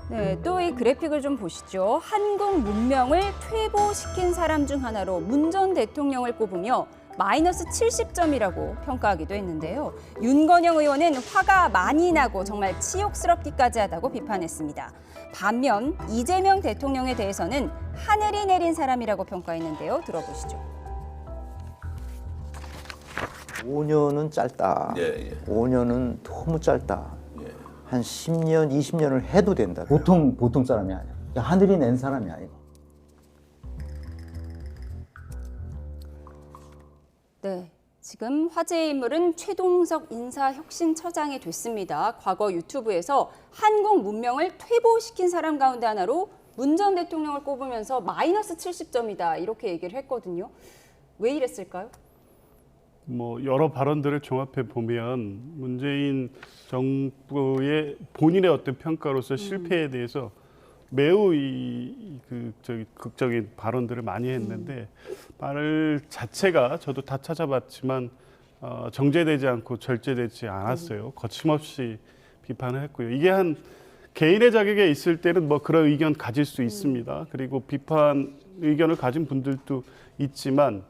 네, 또 이 그래픽을 좀 보시죠. 한국 문명을 퇴보시킨 사람 중 하나로 문 전 대통령을 꼽으며 마이너스 70점이라고 평가하기도 했는데요. 윤건영 의원은 화가 많이 나고 정말 치욕스럽기까지 하다고 비판했습니다. 반면 이재명 대통령에 대해서는 하늘이 내린 사람이라고 평가했는데요. 들어보시죠. 5년은 짧다. 5년은 너무 짧다. 한 10년, 20년을 해도 된다. 보통 사람이 아니야. 하늘이 낸 사람이 아니고. 네, 지금 화제의 인물은 최동석 인사혁신처장이 됐습니다. 과거 유튜브에서 한국 문명을 퇴보시킨 사람 가운데 하나로 문 전 대통령을 꼽으면서 마이너스 70점이다 이렇게 얘기를 했거든요. 왜 이랬을까요? 여러 발언들을 종합해 보면 문재인 정부의 본인의 어떤 평가로서 실패에 대해서 매우 극적인 발언들을 많이 했는데 말 자체가 저도 다 찾아봤지만 정제되지 않고 절제되지 않았어요. 거침없이 비판을 했고요. 이게 한 개인의 자격에 있을 때는 그런 의견 가질 수 있습니다. 그리고 비판 의견을 가진 분들도 있지만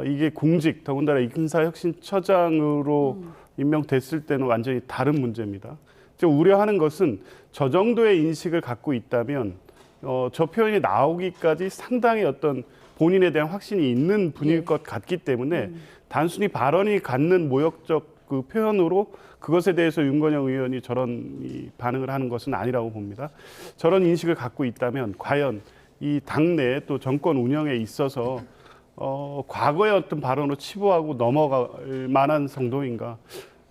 이게 공직, 더군다나 인사혁신처장으로 임명됐을 때는 완전히 다른 문제입니다. 우려하는 것은 저 정도의 인식을 갖고 있다면 저 표현이 나오기까지 상당히 어떤 본인에 대한 확신이 있는 분일 것 같기 때문에 단순히 발언이 갖는 모욕적 그 표현으로 그것에 대해서 윤건영 의원이 저런 반응을 하는 것은 아니라고 봅니다. 저런 인식을 갖고 있다면 과연 이 당내 또 정권 운영에 있어서 과거의 어떤 발언으로 치부하고 넘어갈 만한 정도인가.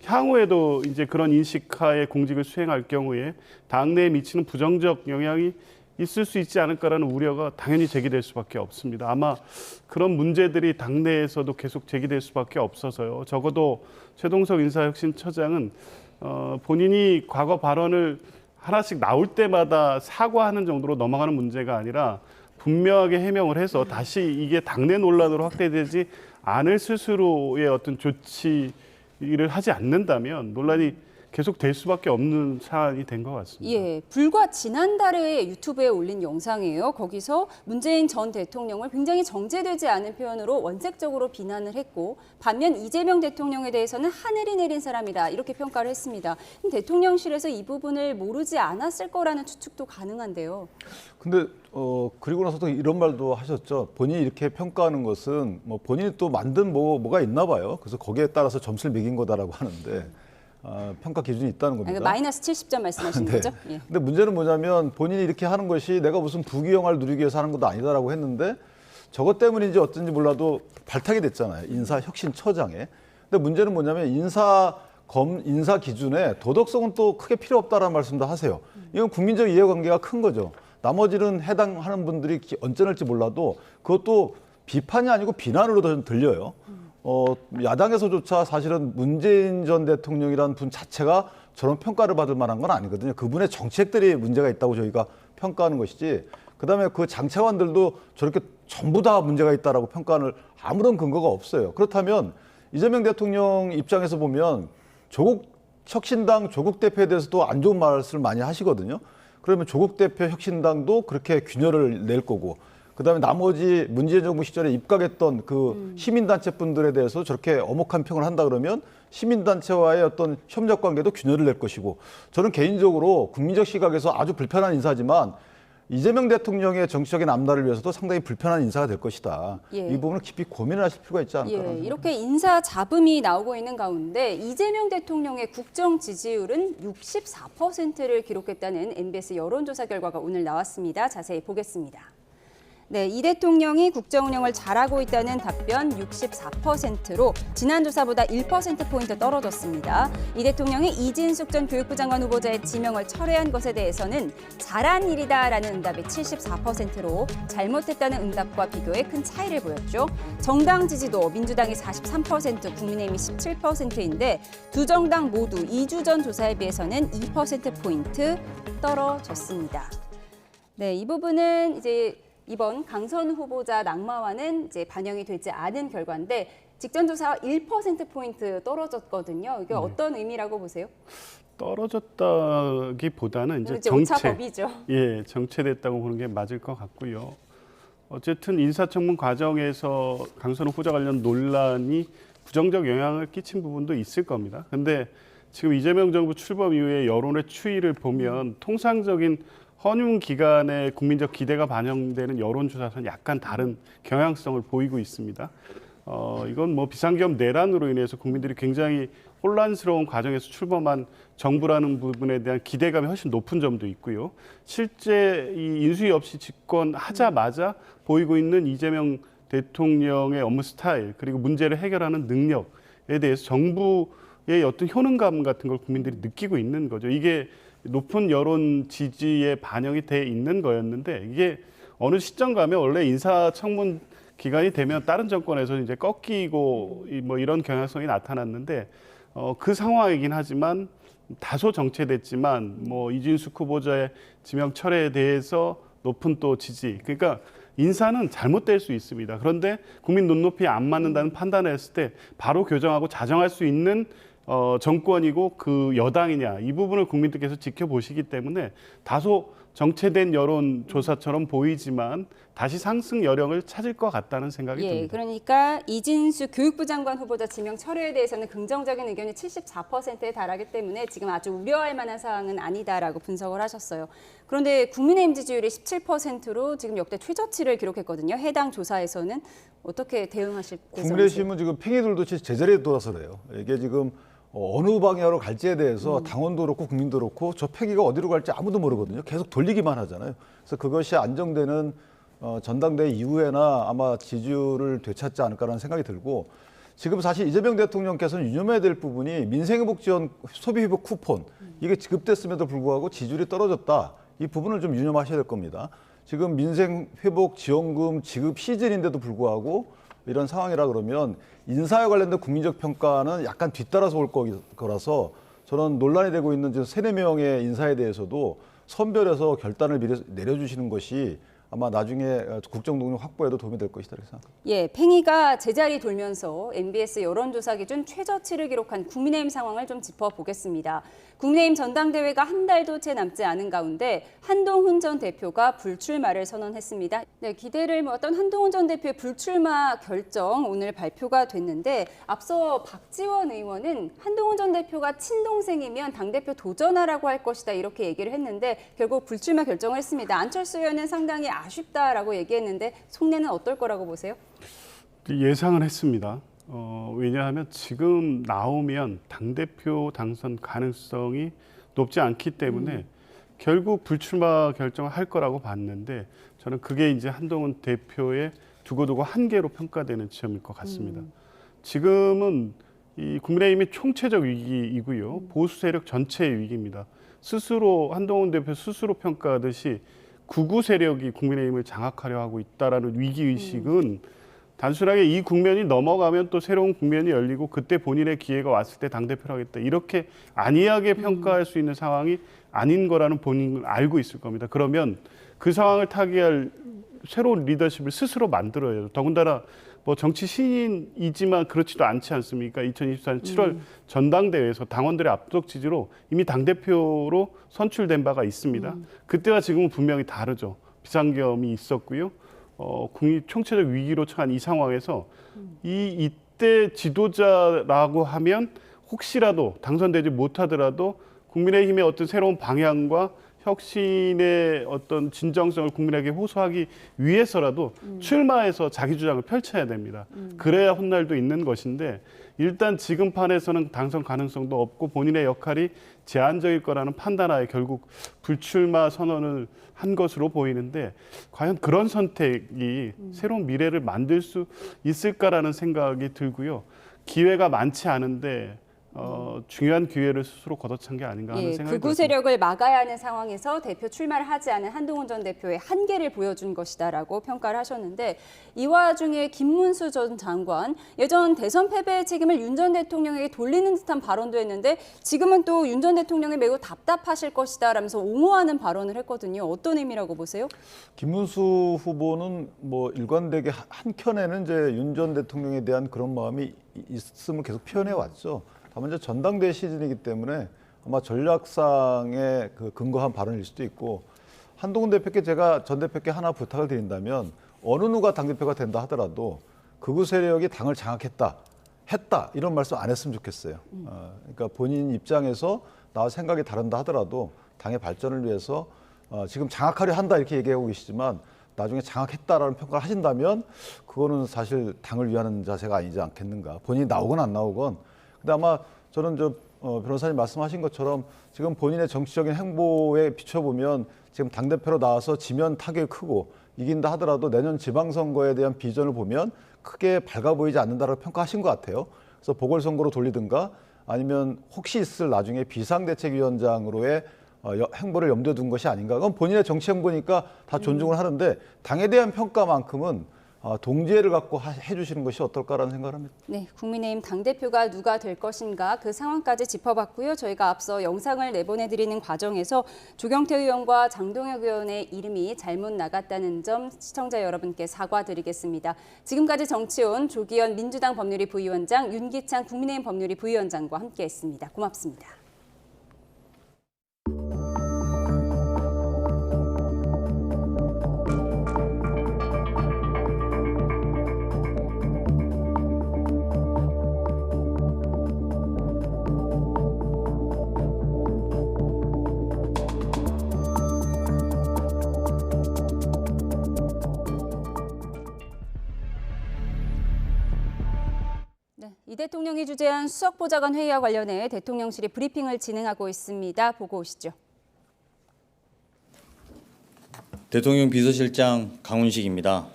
향후에도 이제 그런 인식하에 공직을 수행할 경우에 당내에 미치는 부정적 영향이 있을 수 있지 않을까라는 우려가 당연히 제기될 수밖에 없습니다. 아마 그런 문제들이 당내에서도 계속 제기될 수밖에 없어서요. 적어도 최동석 인사혁신처장은 본인이 과거 발언을 하나씩 나올 때마다 사과하는 정도로 넘어가는 문제가 아니라 분명하게 해명을 해서 다시 이게 당내 논란으로 확대되지 않을 스스로의 어떤 조치를 하지 않는다면 논란이 계속 될 수밖에 없는 사안이 된 것 같습니다. 예, 불과 지난달에 유튜브에 올린 영상이에요. 거기서 문재인 전 대통령을 굉장히 정제되지 않은 표현으로 원색적으로 비난을 했고 반면 이재명 대통령에 대해서는 하늘이 내린 사람이다 이렇게 평가를 했습니다. 대통령실에서 이 부분을 모르지 않았을 거라는 추측도 가능한데요. 근데 그리고 나서도 이런 말도 하셨죠. 본인이 이렇게 평가하는 것은 본인이 또 만든 뭐가 있나 봐요. 그래서 거기에 따라서 점수를 매긴 거다라고 하는데 평가 기준이 있다는 겁니다. 마이너스 70점 말씀하시는 네. 거죠? 예. 근데 문제는 뭐냐면 본인이 이렇게 하는 것이 내가 무슨 부귀영화를 누리기 위해서 하는 것도 아니다라고 했는데 저것 때문인지 어쩐지 몰라도 발탁이 됐잖아요. 인사혁신처장에. 근데 문제는 뭐냐면 인사 기준에 도덕성은 또 크게 필요 없다라는 말씀도 하세요. 이건 국민적 이해관계가 큰 거죠. 나머지는 해당하는 분들이 언짢을지 몰라도 그것도 비판이 아니고 비난으로 들려요. 야당에서조차 사실은 문재인 전 대통령이라는 분 자체가 저런 평가를 받을 만한 건 아니거든요. 그분의 정책들이 문제가 있다고 저희가 평가하는 것이지. 그다음에 그 장차관들도 저렇게 전부 다 문제가 있다라고 평가할 아무런 근거가 없어요. 그렇다면 이재명 대통령 입장에서 보면 혁신당 조국 대표에 대해서도 안 좋은 말씀을 많이 하시거든요. 그러면 조국 대표 혁신당도 그렇게 균열을 낼 거고 그다음에 나머지 문재인 정부 시절에 입각했던 그 시민단체 분들에 대해서 저렇게 엄혹한 평을 한다 그러면 시민단체와의 어떤 협력 관계도 균열을 낼 것이고, 저는 개인적으로 국민적 시각에서 아주 불편한 인사지만 이재명 대통령의 정치적인 앞날을 위해서도 상당히 불편한 인사가 될 것이다. 예. 이 부분을 깊이 고민을 하실 필요가 있지 않을까. 예, 이렇게 인사 잡음이 나오고 있는 가운데 이재명 대통령의 국정 지지율은 64%를 기록했다는 MBS 여론조사 결과가 오늘 나왔습니다. 자세히 보겠습니다. 네, 이 대통령이 국정 운영을 잘하고 있다는 답변 64%로 지난 조사보다 1%포인트 떨어졌습니다. 이 대통령이 이진숙 전 교육부 장관 후보자의 지명을 철회한 것에 대해서는 잘한 일이다라는 응답이 74%로 잘못했다는 응답과 비교해 큰 차이를 보였죠. 정당 지지도 민주당이 43%, 국민의힘이 17%인데 두 정당 모두 2주 전 조사에 비해서는 2%포인트 떨어졌습니다. 네, 이 부분은 이제 이번 강선우 후보자 낙마와는 이제 반영이 되지 않은 결과인데 직전 조사와 1%포인트 떨어졌거든요. 이게 어떤 의미라고 보세요? 떨어졌다기보다는 이제 오차범위죠. 예, 정체됐다고 보는 게 맞을 것 같고요. 어쨌든 인사청문 과정에서 강선우 후보자 관련 논란이 부정적 영향을 끼친 부분도 있을 겁니다. 그런데 지금 이재명 정부 출범 이후에 여론의 추이를 보면 통상적인 헌임 기간에 국민적 기대가 반영되는 여론조사는 약간 다른 경향성을 보이고 있습니다. 이건 뭐 비상계엄 내란으로 인해서 국민들이 굉장히 혼란스러운 과정에서 출범한 정부라는 부분에 대한 기대감이 훨씬 높은 점도 있고요. 실제 이 인수위 없이 집권하자마자 보이고 있는 이재명 대통령의 업무 스타일 그리고 문제를 해결하는 능력에 대해서 정부의 어떤 효능감 같은 걸 국민들이 느끼고 있는 거죠. 이게 높은 여론 지지에 반영이 돼 있는 거였는데 이게 어느 시점 가면 원래 인사청문 기간이 되면 다른 정권에서 이제 꺾이고 뭐 이런 경향성이 나타났는데 그 상황이긴 하지만 다소 정체됐지만 뭐 이진숙 후보자의 지명 철회에 대해서 높은 또 지지, 그러니까 인사는 잘못될 수 있습니다. 그런데 국민 눈높이에 안 맞는다는 판단을 했을 때 바로 교정하고 자정할 수 있는 정권이고 그 여당이냐, 이 부분을 국민들께서 지켜보시기 때문에 다소 정체된 여론조사처럼 보이지만 다시 상승 여력을 찾을 것 같다는 생각이 듭니다. 그러니까 이진숙 교육부 장관 후보자 지명 철회에 대해서는 긍정적인 의견이 74%에 달하기 때문에 지금 아주 우려할 만한 사항은 아니다라고 분석을 하셨어요. 그런데 국민의힘 지지율이 17%로 지금 역대 최저치를 기록했거든요. 해당 조사에서는 어떻게 대응하실 예정이세요? 국민의힘은 지금 팽이들도 제자리에 돌아서 그래요. 이게 지금 어느 방향으로 갈지에 대해서 당원도 그렇고 국민도 그렇고 저 패기가 어디로 갈지 아무도 모르거든요. 계속 돌리기만 하잖아요. 그래서 그것이 안정되는 전당대회 이후에나 아마 지지율을 되찾지 않을까라는 생각이 들고, 지금 사실 이재명 대통령께서는 유념해야 될 부분이 민생회복지원 소비회복 쿠폰 이게 지급됐음에도 불구하고 지지율이 떨어졌다. 이 부분을 좀 유념하셔야 될 겁니다. 지금 민생회복지원금 지급 시즌인데도 불구하고 이런 상황이라 그러면 인사에 관련된 국민적 평가는 약간 뒤따라서 올 거라서 저는 논란이 되고 있는 지금 3-4명의 인사에 대해서도 선별해서 결단을 미리 내려주시는 것이 아마 나중에 국정동력 확보에도 도움이 될 것이다 이렇게 생각합니다. 예, 팽이가 제자리 돌면서 MBS 여론조사 기준 최저치를 기록한 국민의힘 상황을 좀 짚어보겠습니다. 국민의힘 전당대회가 한 달도 채 남지 않은 가운데 한동훈 전 대표가 불출마를 선언했습니다. 네, 기대를 모았던 한동훈 전 대표의 불출마 결정 오늘 발표가 됐는데 앞서 박지원 의원은 한동훈 전 대표가 친동생이면 당대표 도전하라고 할 것이다 이렇게 얘기를 했는데 결국 불출마 결정을 했습니다. 안철수 의원은 상당히 아쉽다라고 얘기했는데 속내는 어떨 거라고 보세요? 예상은 했습니다. 왜냐하면 지금 나오면 당대표 당선 가능성이 높지 않기 때문에 결국 불출마 결정을 할 거라고 봤는데 저는 그게 이제 한동훈 대표의 두고두고 한계로 평가되는 지점일 것 같습니다. 지금은 이 국민의힘이 총체적 위기이고요. 보수 세력 전체의 위기입니다. 스스로 한동훈 대표 스스로 평가하듯이 극우 세력이 국민의힘을 장악하려 하고 있다라는 위기의식은 단순하게 이 국면이 넘어가면 또 새로운 국면이 열리고 그때 본인의 기회가 왔을 때 당대표를 하겠다. 이렇게 안이하게 평가할 수 있는 상황이 아닌 거라는 본인은 알고 있을 겁니다. 그러면 그 상황을 타개할 새로운 리더십을 스스로 만들어야죠. 더군다나 뭐 정치 신인이지만 그렇지도 않지 않습니까? 2024년 7월 전당대회에서 당원들의 압도적 지지로 이미 당대표로 선출된 바가 있습니다. 그때와 지금은 분명히 다르죠. 비상계엄이 있었고요. 국민 총체적 위기로 처한 이 상황에서 이때 지도자라고 하면 혹시라도 당선되지 못하더라도 국민의힘의 어떤 새로운 방향과 혁신의 어떤 진정성을 국민에게 호소하기 위해서라도 출마해서 자기 주장을 펼쳐야 됩니다. 그래야 훗날도 있는 것인데 일단 지금 판에서는 당선 가능성도 없고 본인의 역할이 제한적일 거라는 판단하에 결국 불출마 선언을 한 것으로 보이는데 과연 그런 선택이 새로운 미래를 만들 수 있을까라는 생각이 들고요. 기회가 많지 않은데 중요한 기회를 스스로 걷어찬 게 아닌가 하는 생각이 극우 들었습니다. 세력을 막아야 하는 상황에서 대표 출마를 하지 않은 한동훈 전 대표의 한계를 보여준 것이다라고 평가를 하셨는데 이 와중에 김문수 전 장관 예전 대선 패배의 책임을 윤 전 대통령에게 돌리는 듯한 발언도 했는데 지금은 또 윤 전 대통령이 매우 답답하실 것이다라면서 옹호하는 발언을 했거든요. 어떤 의미라고 보세요? 김문수 후보는 뭐 일관되게 한켠에는 이제 윤 전 대통령에 대한 그런 마음이 있음을 계속 표현해 왔죠. 다만 이제 전당대회 시즌이기 때문에 아마 전략상의 그 근거한 발언일 수도 있고 한동훈 대표께 제가 전 대표께 하나 부탁을 드린다면 어느 누가 당대표가 된다 하더라도 극우 세력이 당을 했다 이런 말씀 안 했으면 좋겠어요. 그러니까 본인 입장에서 나와 생각이 다른다 하더라도 당의 발전을 위해서 지금 장악하려 한다 이렇게 얘기하고 계시지만 나중에 장악했다라는 평가를 하신다면 그거는 사실 당을 위하는 자세가 아니지 않겠는가. 본인이 나오건 안 나오건. 근데 아마 저는 변호사님 말씀하신 것처럼 지금 본인의 정치적인 행보에 비춰보면 지금 당대표로 나와서 지면 타격이 크고 이긴다 하더라도 내년 지방선거에 대한 비전을 보면 크게 밝아 보이지 않는다라고 평가하신 것 같아요. 그래서 보궐선거로 돌리든가 아니면 혹시 있을 나중에 비상대책위원장으로의 행보를 염두에 둔 것이 아닌가. 그건 본인의 정치 행보니까 다 존중을 하는데 당에 대한 평가만큼은 동지애를 갖고 해주시는 것이 어떨까라는 생각을 합니다. 네, 국민의힘 당대표가 누가 될 것인가 그 상황까지 짚어봤고요. 저희가 앞서 영상을 내보내드리는 과정에서 조경태 의원과 장동혁 의원의 이름이 잘못 나갔다는 점 시청자 여러분께 사과드리겠습니다. 지금까지 정치온 조기현 민주당 법률위 부위원장, 윤기찬 국민의힘 법률위 부위원장과 함께했습니다. 고맙습니다. 이 대통령이 주재한 수석보좌관 회의와 관련해 대통령실이 브리핑을 진행하고 있습니다. 보고 오시죠. 대통령 비서실장 강훈식입니다.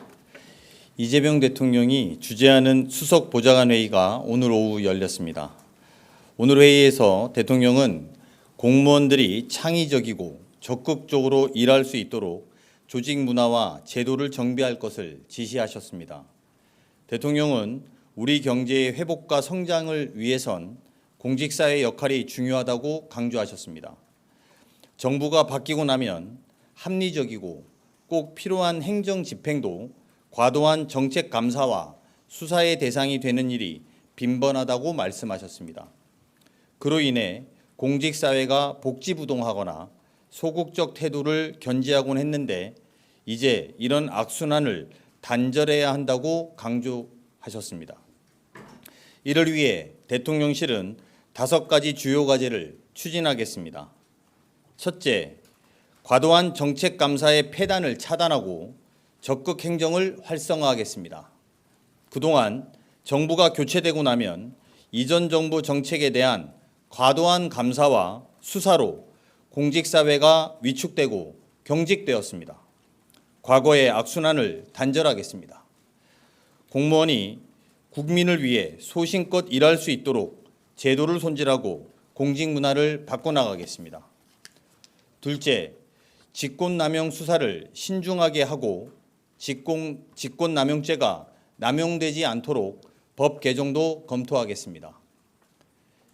이재명 대통령이 주재하는 수석보좌관 회의가 오늘 오후 열렸습니다. 오늘 회의에서 대통령은 공무원들이 창의적이고 적극적으로 일할 수 있도록 조직 문화와 제도를 정비할 것을 지시하셨습니다. 대통령은 우리 경제의 회복과 성장을 위해선 공직사회의 역할이 중요하다고 강조하셨습니다. 정부가 바뀌고 나면 합리적이고 꼭 필요한 행정 집행도 과도한 정책 감사와 수사의 대상이 되는 일이 빈번하다고 말씀하셨습니다. 그로 인해 공직사회가 복지부동하거나 소극적 태도를 견지하곤 했는데 이제 이런 악순환을 단절해야 한다고 강조하셨습니다. 이를 위해 대통령실은 5가지 주요 과제를 추진하겠습니다. 첫째, 과도한 정책 감사의 폐단을 차단하고 적극 행정을 활성화하겠습니다. 그동안 정부가 교체되고 나면 이전 정부 정책에 대한 과도한 감사와 수사로 공직사회가 위축되고 경직되었습니다. 과거의 악순환을 단절하겠습니다. 공무원이 국민을 위해 소신껏 일할 수 있도록 제도를 손질하고 공직 문화를 바꿔나가겠습니다. 둘째, 직권남용 수사를 신중하게 하고 직권남용죄가 남용되지 않도록 법 개정도 검토하겠습니다.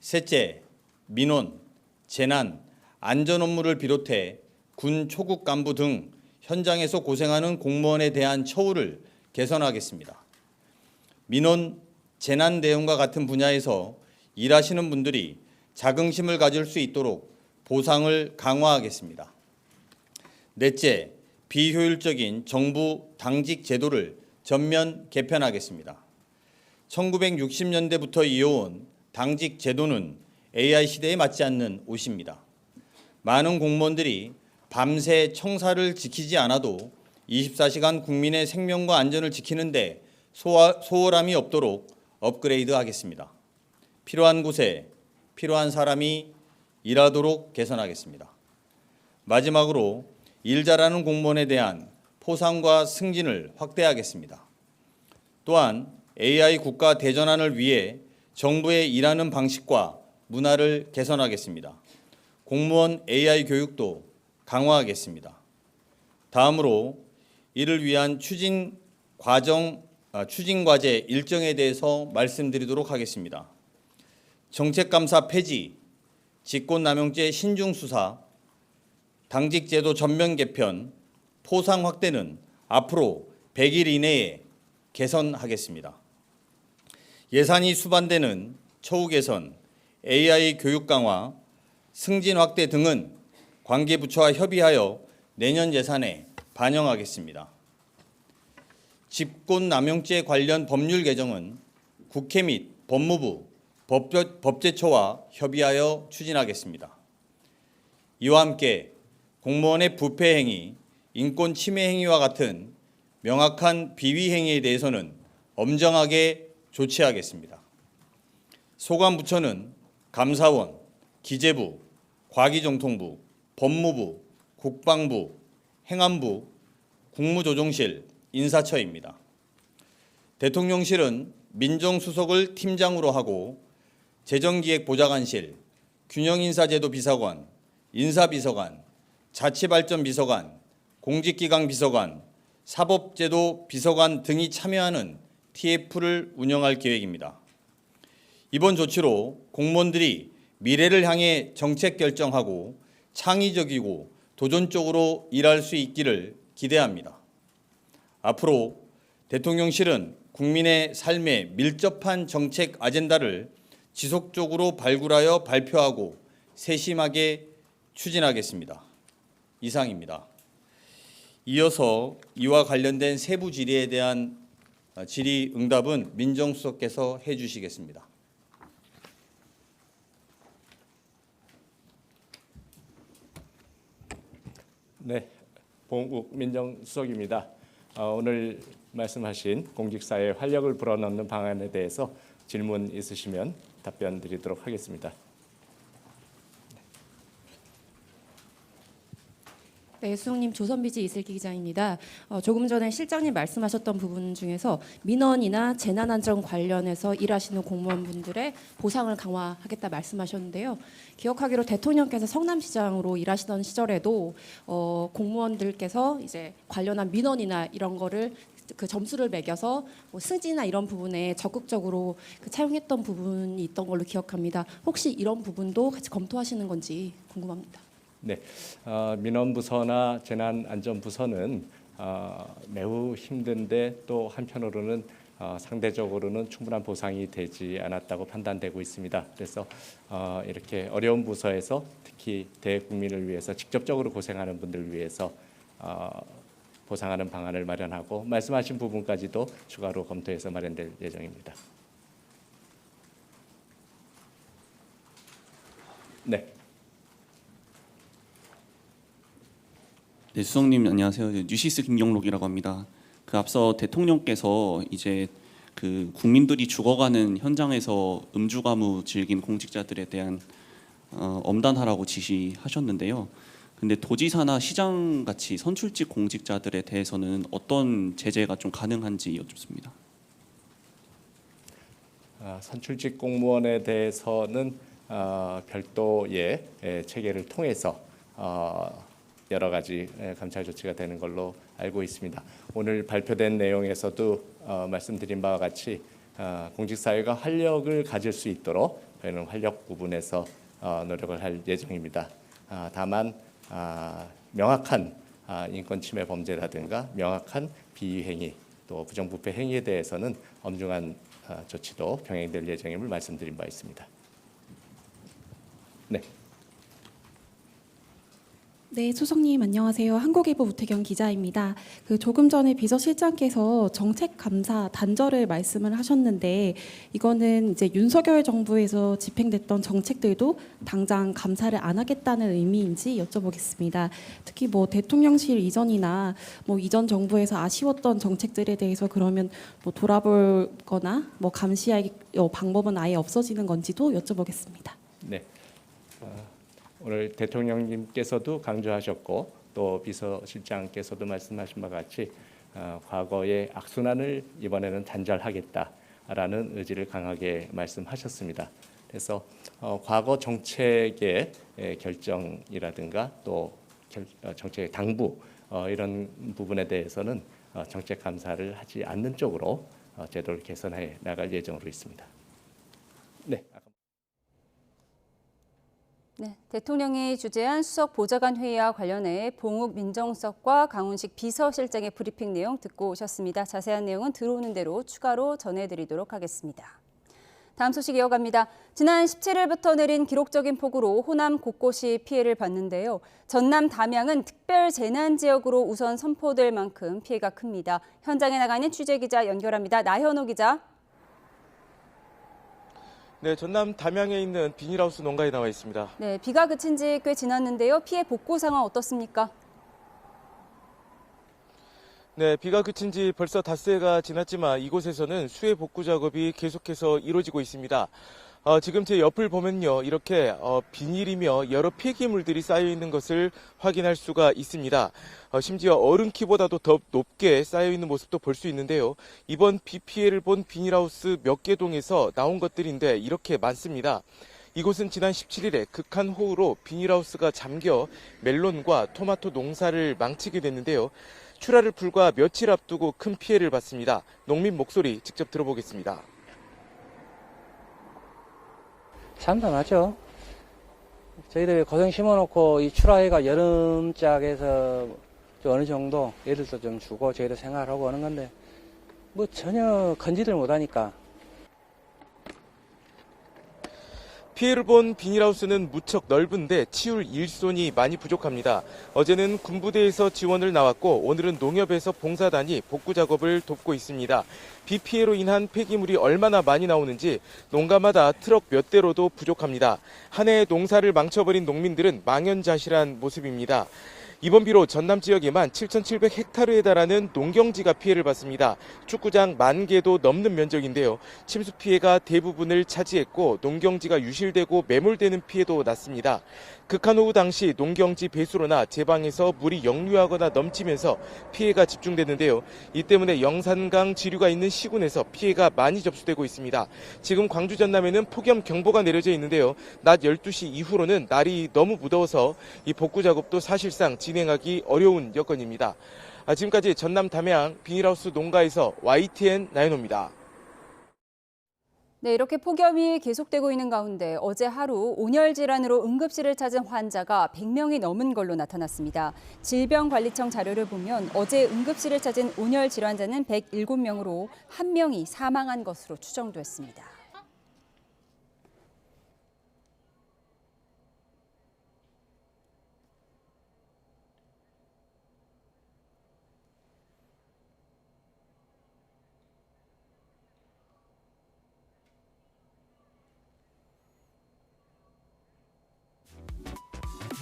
셋째, 민원, 재난, 안전 업무를 비롯해 군 초급 간부 등 현장에서 고생하는 공무원에 대한 처우를 개선하겠습니다. 민원, 재난 대응과 같은 분야에서 일하시는 분들이 자긍심을 가질 수 있도록 보상을 강화하겠습니다. 넷째, 비효율적인 정부 당직 제도를 전면 개편하겠습니다. 1960년대부터 이어온 당직 제도는 AI 시대에 맞지 않는 옷입니다. 많은 공무원들이 밤새 청사를 지키지 않아도 24시간 국민의 생명과 안전을 지키는데 소홀함이 없도록 업그레이드하겠습니다. 필요한 곳에 필요한 사람이 일하도록 개선하겠습니다. 마지막으로 일 잘하는 공무원에 대한 포상과 승진을 확대하겠습니다. 또한 AI 국가 대전환을 위해 정부의 일하는 방식과 문화를 개선하겠습니다. 공무원 AI 교육도 강화하겠습니다. 다음으로 이를 위한 추진 과제 일정에 대해서 말씀드리도록 하겠습니다. 정책감사 폐지, 직권남용죄 신중수사, 당직제도 전면 개편, 포상 확대는 앞으로 100일 이내에 개선하겠습니다. 예산이 수반되는 처우 개선, AI 교육 강화, 승진 확대 등은 관계부처와 협의하여 내년 예산에 반영하겠습니다. 직권남용죄 관련 법률 개정은 국회 및 법무부, 법제처와 협의하여 추진하겠습니다. 이와 함께 공무원의 부패 행위, 인권 침해 행위와 같은 명확한 비위 행위에 대해서는 엄정하게 조치하겠습니다. 소관부처는 감사원, 기재부, 과기정통부, 법무부, 국방부, 행안부, 국무조정실, 인사처입니다. 대통령실은 민정수석을 팀장으로 하고 재정기획보좌관실, 균형인사제도 비서관, 인사비서관, 자치발전비서관, 공직기강 비서관, 사법제도 비서관 등이 참여하는 TF를 운영할 계획입니다. 이번 조치로 공무원들이 미래를 향해 정책 결정하고 창의적이고 도전적으로 일할 수 있기를 기대합니다. 앞으로 대통령실은 국민의 삶에 밀접한 정책 아젠다를 지속적으로 발굴하여 발표하고 세심하게 추진하겠습니다. 이상입니다. 이어서 이와 관련된 세부 질의에 대한 질의 응답은 민정수석께서 해주시겠습니다. 네, 봉국 민정수석입니다. 오늘 말씀하신 공직사회에 활력을 불어넣는 방안에 대해서 질문 있으시면 답변 드리도록 하겠습니다. 네, 수석님 조선비지 이슬기 기자입니다. 조금 전에 실장님 말씀하셨던 부분 중에서 민원이나 재난안전 관련해서 일하시는 공무원분들의 보상을 강화하겠다 말씀하셨는데요. 기억하기로 대통령께서 성남시장으로 일하시던 시절에도 공무원들께서 이제 관련한 민원이나 이런 거를 그 점수를 매겨서 뭐 승진이나 이런 부분에 적극적으로 차용했던 부분이 있던 걸로 기억합니다. 혹시 이런 부분도 같이 검토하시는 건지 궁금합니다. 네, 민원부서나 재난안전부서는 매우 힘든데 또 한편으로는 상대적으로는 충분한 보상이 되지 않았다고 판단되고 있습니다. 그래서 이렇게 어려운 부서에서 특히 대국민을 위해서 직접적으로 고생하는 분들을 위해서 보상하는 방안을 마련하고 말씀하신 부분까지도 추가로 검토해서 마련될 예정입니다. 네. 네, 수석님 안녕하세요. 뉴시스 김경록이라고 합니다. 그 앞서 대통령께서 이제 그 국민들이 죽어가는 현장에서 음주가무 즐긴 공직자들에 대한 엄단하라고 지시하셨는데요. 근데 도지사나 시장 같이 선출직 공직자들에 대해서는 어떤 제재가 좀 가능한지 여쭙습니다. 선출직 공무원에 대해서는 별도의 체계를 통해서 여러 가지 감찰 조치가 되는 걸로 알고 있습니다. 오늘 발표된 내용에서도 말씀드린 바와 같이 공직사회가 활력을 가질 수 있도록 저희는 활력 부분에서 노력을 할 예정입니다. 다만 명확한 인권 침해 범죄라든가 명확한 비위 행위 또 부정부패 행위에 대해서는 엄중한 조치도 병행될 예정임을 말씀드린 바 있습니다. 네. 네, 소장님 안녕하세요. 한국일보 우태경 기자입니다. 조금 전에 비서실장께서 정책 감사 단절을 말씀을 하셨는데 이거는 이제 윤석열 정부에서 집행됐던 정책들도 당장 감사를 안 하겠다는 의미인지 여쭤보겠습니다. 특히 뭐 대통령실 이전이나 뭐 이전 정부에서 아쉬웠던 정책들에 대해서 그러면 뭐 돌아볼거나 뭐 감시할 방법은 아예 없어지는 건지도 여쭤보겠습니다. 네. 오늘 대통령님께서도 강조하셨고 또 비서실장께서도 말씀하신 바와 같이 과거의 악순환을 이번에는 단절하겠다라는 의지를 강하게 말씀하셨습니다. 그래서 과거 정책의 결정이라든가 또 정책의 당부 이런 부분에 대해서는 정책 감사를 하지 않는 쪽으로 제도를 개선해 나갈 예정으로 있습니다. 네. 네, 대통령이 주재한 수석 보좌관 회의와 관련해 봉욱 민정수석과 강훈식 비서실장의 브리핑 내용 듣고 오셨습니다. 자세한 내용은 들어오는 대로 추가로 전해드리도록 하겠습니다. 다음 소식 이어갑니다. 지난 17일부터 내린 기록적인 폭우로 호남 곳곳이 피해를 봤는데요. 전남 담양은 특별 재난 지역으로 우선 선포될 만큼 피해가 큽니다. 현장에 나가 있는 취재기자 연결합니다. 나현호 기자. 네, 전남 담양에 있는 비닐하우스 농가에 나와 있습니다. 네, 비가 그친 지 꽤 지났는데요. 피해 복구 상황 어떻습니까? 네, 비가 그친 지 벌써 닷새가 지났지만 이곳에서는 수해 복구 작업이 계속해서 이루어지고 있습니다. 지금 제 옆을 보면요, 이렇게 비닐이며 여러 폐기물들이 쌓여 있는 것을 확인할 수가 있습니다. 심지어 어른 키보다도 더 높게 쌓여 있는 모습도 볼 수 있는데요. 이번 비 피해를 본 비닐하우스 몇 개 동에서 나온 것들인데 이렇게 많습니다. 이곳은 지난 17일에 극한 호우로 비닐하우스가 잠겨 멜론과 토마토 농사를 망치게 됐는데요. 출하를 불과 며칠 앞두고 큰 피해를 봤습니다. 농민 목소리 직접 들어보겠습니다. 참담하죠. 저희들 고생 심어놓고 이 출하해가 여름짝에서 좀 어느 정도 애들도 좀 주고 저희도 생활하고 하는 건데 뭐 전혀 건지들 못하니까. 피해를 본 비닐하우스는 무척 넓은데 치울 일손이 많이 부족합니다. 어제는 군부대에서 지원을 나왔고 오늘은 농협에서 봉사단이 복구 작업을 돕고 있습니다. 비 피해로 인한 폐기물이 얼마나 많이 나오는지 농가마다 트럭 몇 대로도 부족합니다. 한 해의 농사를 망쳐버린 농민들은 망연자실한 모습입니다. 이번 비로 전남 지역에만 7,700헥타르에 달하는 농경지가 피해를 봤습니다. 축구장 10,000개도 넘는 면적인데요. 침수 피해가 대부분을 차지했고 농경지가 유실되고 매몰되는 피해도 났습니다. 극한 호우 당시 농경지 배수로나 제방에서 물이 역류하거나 넘치면서 피해가 집중됐는데요. 이 때문에 영산강 지류가 있는 시군에서 피해가 많이 접수되고 있습니다. 지금 광주 전남에는 폭염경보가 내려져 있는데요. 낮 12시 이후로는 날이 너무 무더워서 이 복구 작업도 사실상 진행하기 어려운 여건입니다. 지금까지 전남 담양 비닐하우스 농가에서 YTN 나연호입니다. 네, 이렇게 폭염이 계속되고 있는 가운데 어제 하루 온열 질환으로 응급실을 찾은 환자가 100명이 넘은 걸로 나타났습니다. 질병관리청 자료를 보면 어제 응급실을 찾은 온열 질환자는 107명으로 1명이 사망한 것으로 추정됐습니다.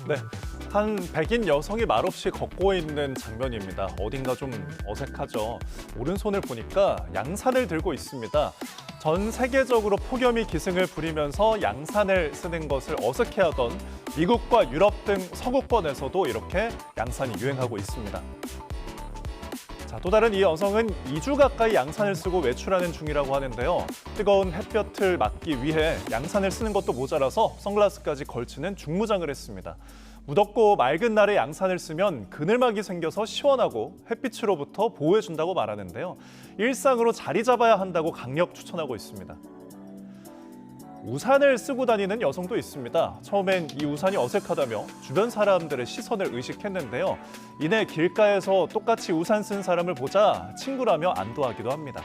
네, 한 백인 여성이 말없이 걷고 있는 장면입니다. 어딘가 좀 어색하죠. 오른손을 보니까 양산을 들고 있습니다. 전 세계적으로 폭염이 기승을 부리면서 양산을 쓰는 것을 어색해하던 미국과 유럽 등 서구권에서도 이렇게 양산이 유행하고 있습니다. 자, 또 다른 이 여성은 2주 가까이 양산을 쓰고 외출하는 중이라고 하는데요. 뜨거운 햇볕을 막기 위해 양산을 쓰는 것도 모자라서 선글라스까지 걸치는 중무장을 했습니다. 무덥고 맑은 날에 양산을 쓰면 그늘막이 생겨서 시원하고 햇빛으로부터 보호해준다고 말하는데요. 일상으로 자리 잡아야 한다고 강력 추천하고 있습니다. 우산을 쓰고 다니는 여성도 있습니다. 처음엔 이 우산이 어색하다며 주변 사람들의 시선을 의식했는데요. 이내 길가에서 똑같이 우산 쓴 사람을 보자 친구라며 안도하기도 합니다.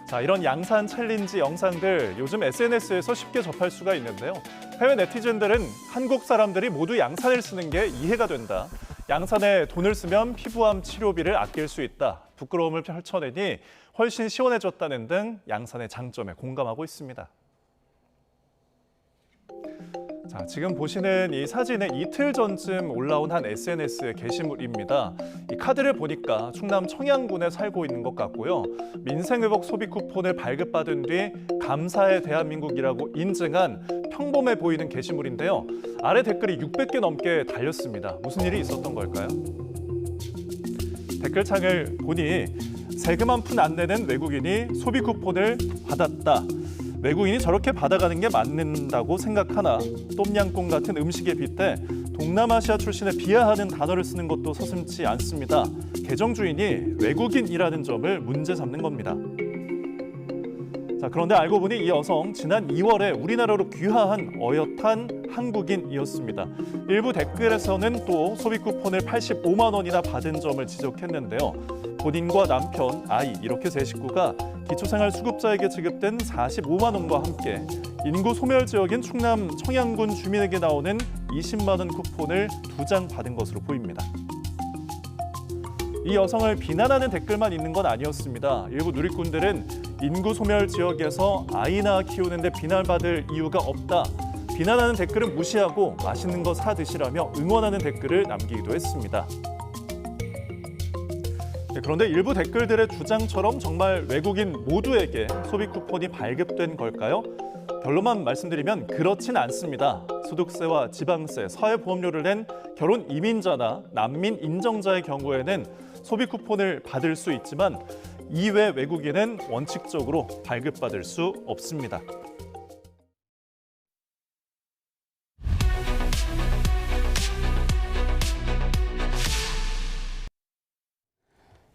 자, 이런 양산 챌린지 영상들 요즘 SNS에서 쉽게 접할 수가 있는데요. 해외 네티즌들은 한국 사람들이 모두 양산을 쓰는 게 이해가 된다. 양산에 돈을 쓰면 피부암 치료비를 아낄 수 있다. 부끄러움을 펼쳐내니 훨씬 시원해졌다는 등 양산의 장점에 공감하고 있습니다. 자, 지금 보시는 이 사진은 이틀 전쯤 올라온 한 SNS 게시물입니다. 이 카드를 보니까 충남 청양군에 살고 있는 것 같고요. 민생회복 소비 쿠폰을 발급받은 뒤 감사의 대한민국이라고 인증한 평범해 보이는 게시물인데요. 아래 댓글이 600개 넘게 달렸습니다. 무슨 일이 있었던 걸까요? 댓글창을 보니 세금 한 푼 안 내는 외국인이 소비 쿠폰을 받았다. 외국인이 저렇게 받아가는 게 맞는다고 생각하나 똠양꿍 같은 음식에 빗대 동남아시아 출신의 비하하는 단어를 쓰는 것도 서슴지 않습니다. 계정 주인이 외국인이라는 점을 문제 삼는 겁니다. 자, 그런데 알고 보니 이 여성 지난 2월에 우리나라로 귀화한 어엿한 한국인이었습니다. 일부 댓글에서는 또 소비 쿠폰을 85만 원이나 받은 점을 지적했는데요. 본인과 남편, 아이 이렇게 세 식구가 기초생활수급자에게 지급된 45만 원과 함께 인구 소멸 지역인 충남 청양군 주민에게 나오는 20만 원 쿠폰을 2장 받은 것으로 보입니다. 이 여성을 비난하는 댓글만 있는 건 아니었습니다. 일부 누리꾼들은 인구 소멸 지역에서 아이나 키우는데 비난받을 이유가 없다. 비난하는 댓글은 무시하고 맛있는 거 사 드시라며 응원하는 댓글을 남기기도 했습니다. 그런데 일부 댓글들의 주장처럼 정말 외국인 모두에게 소비 쿠폰이 발급된 걸까요? 결론만 말씀드리면 그렇진 않습니다. 소득세와 지방세, 사회보험료를 낸 결혼 이민자나 난민 인정자의 경우에는 소비 쿠폰을 받을 수 있지만 이외 외국인은 원칙적으로 발급받을 수 없습니다.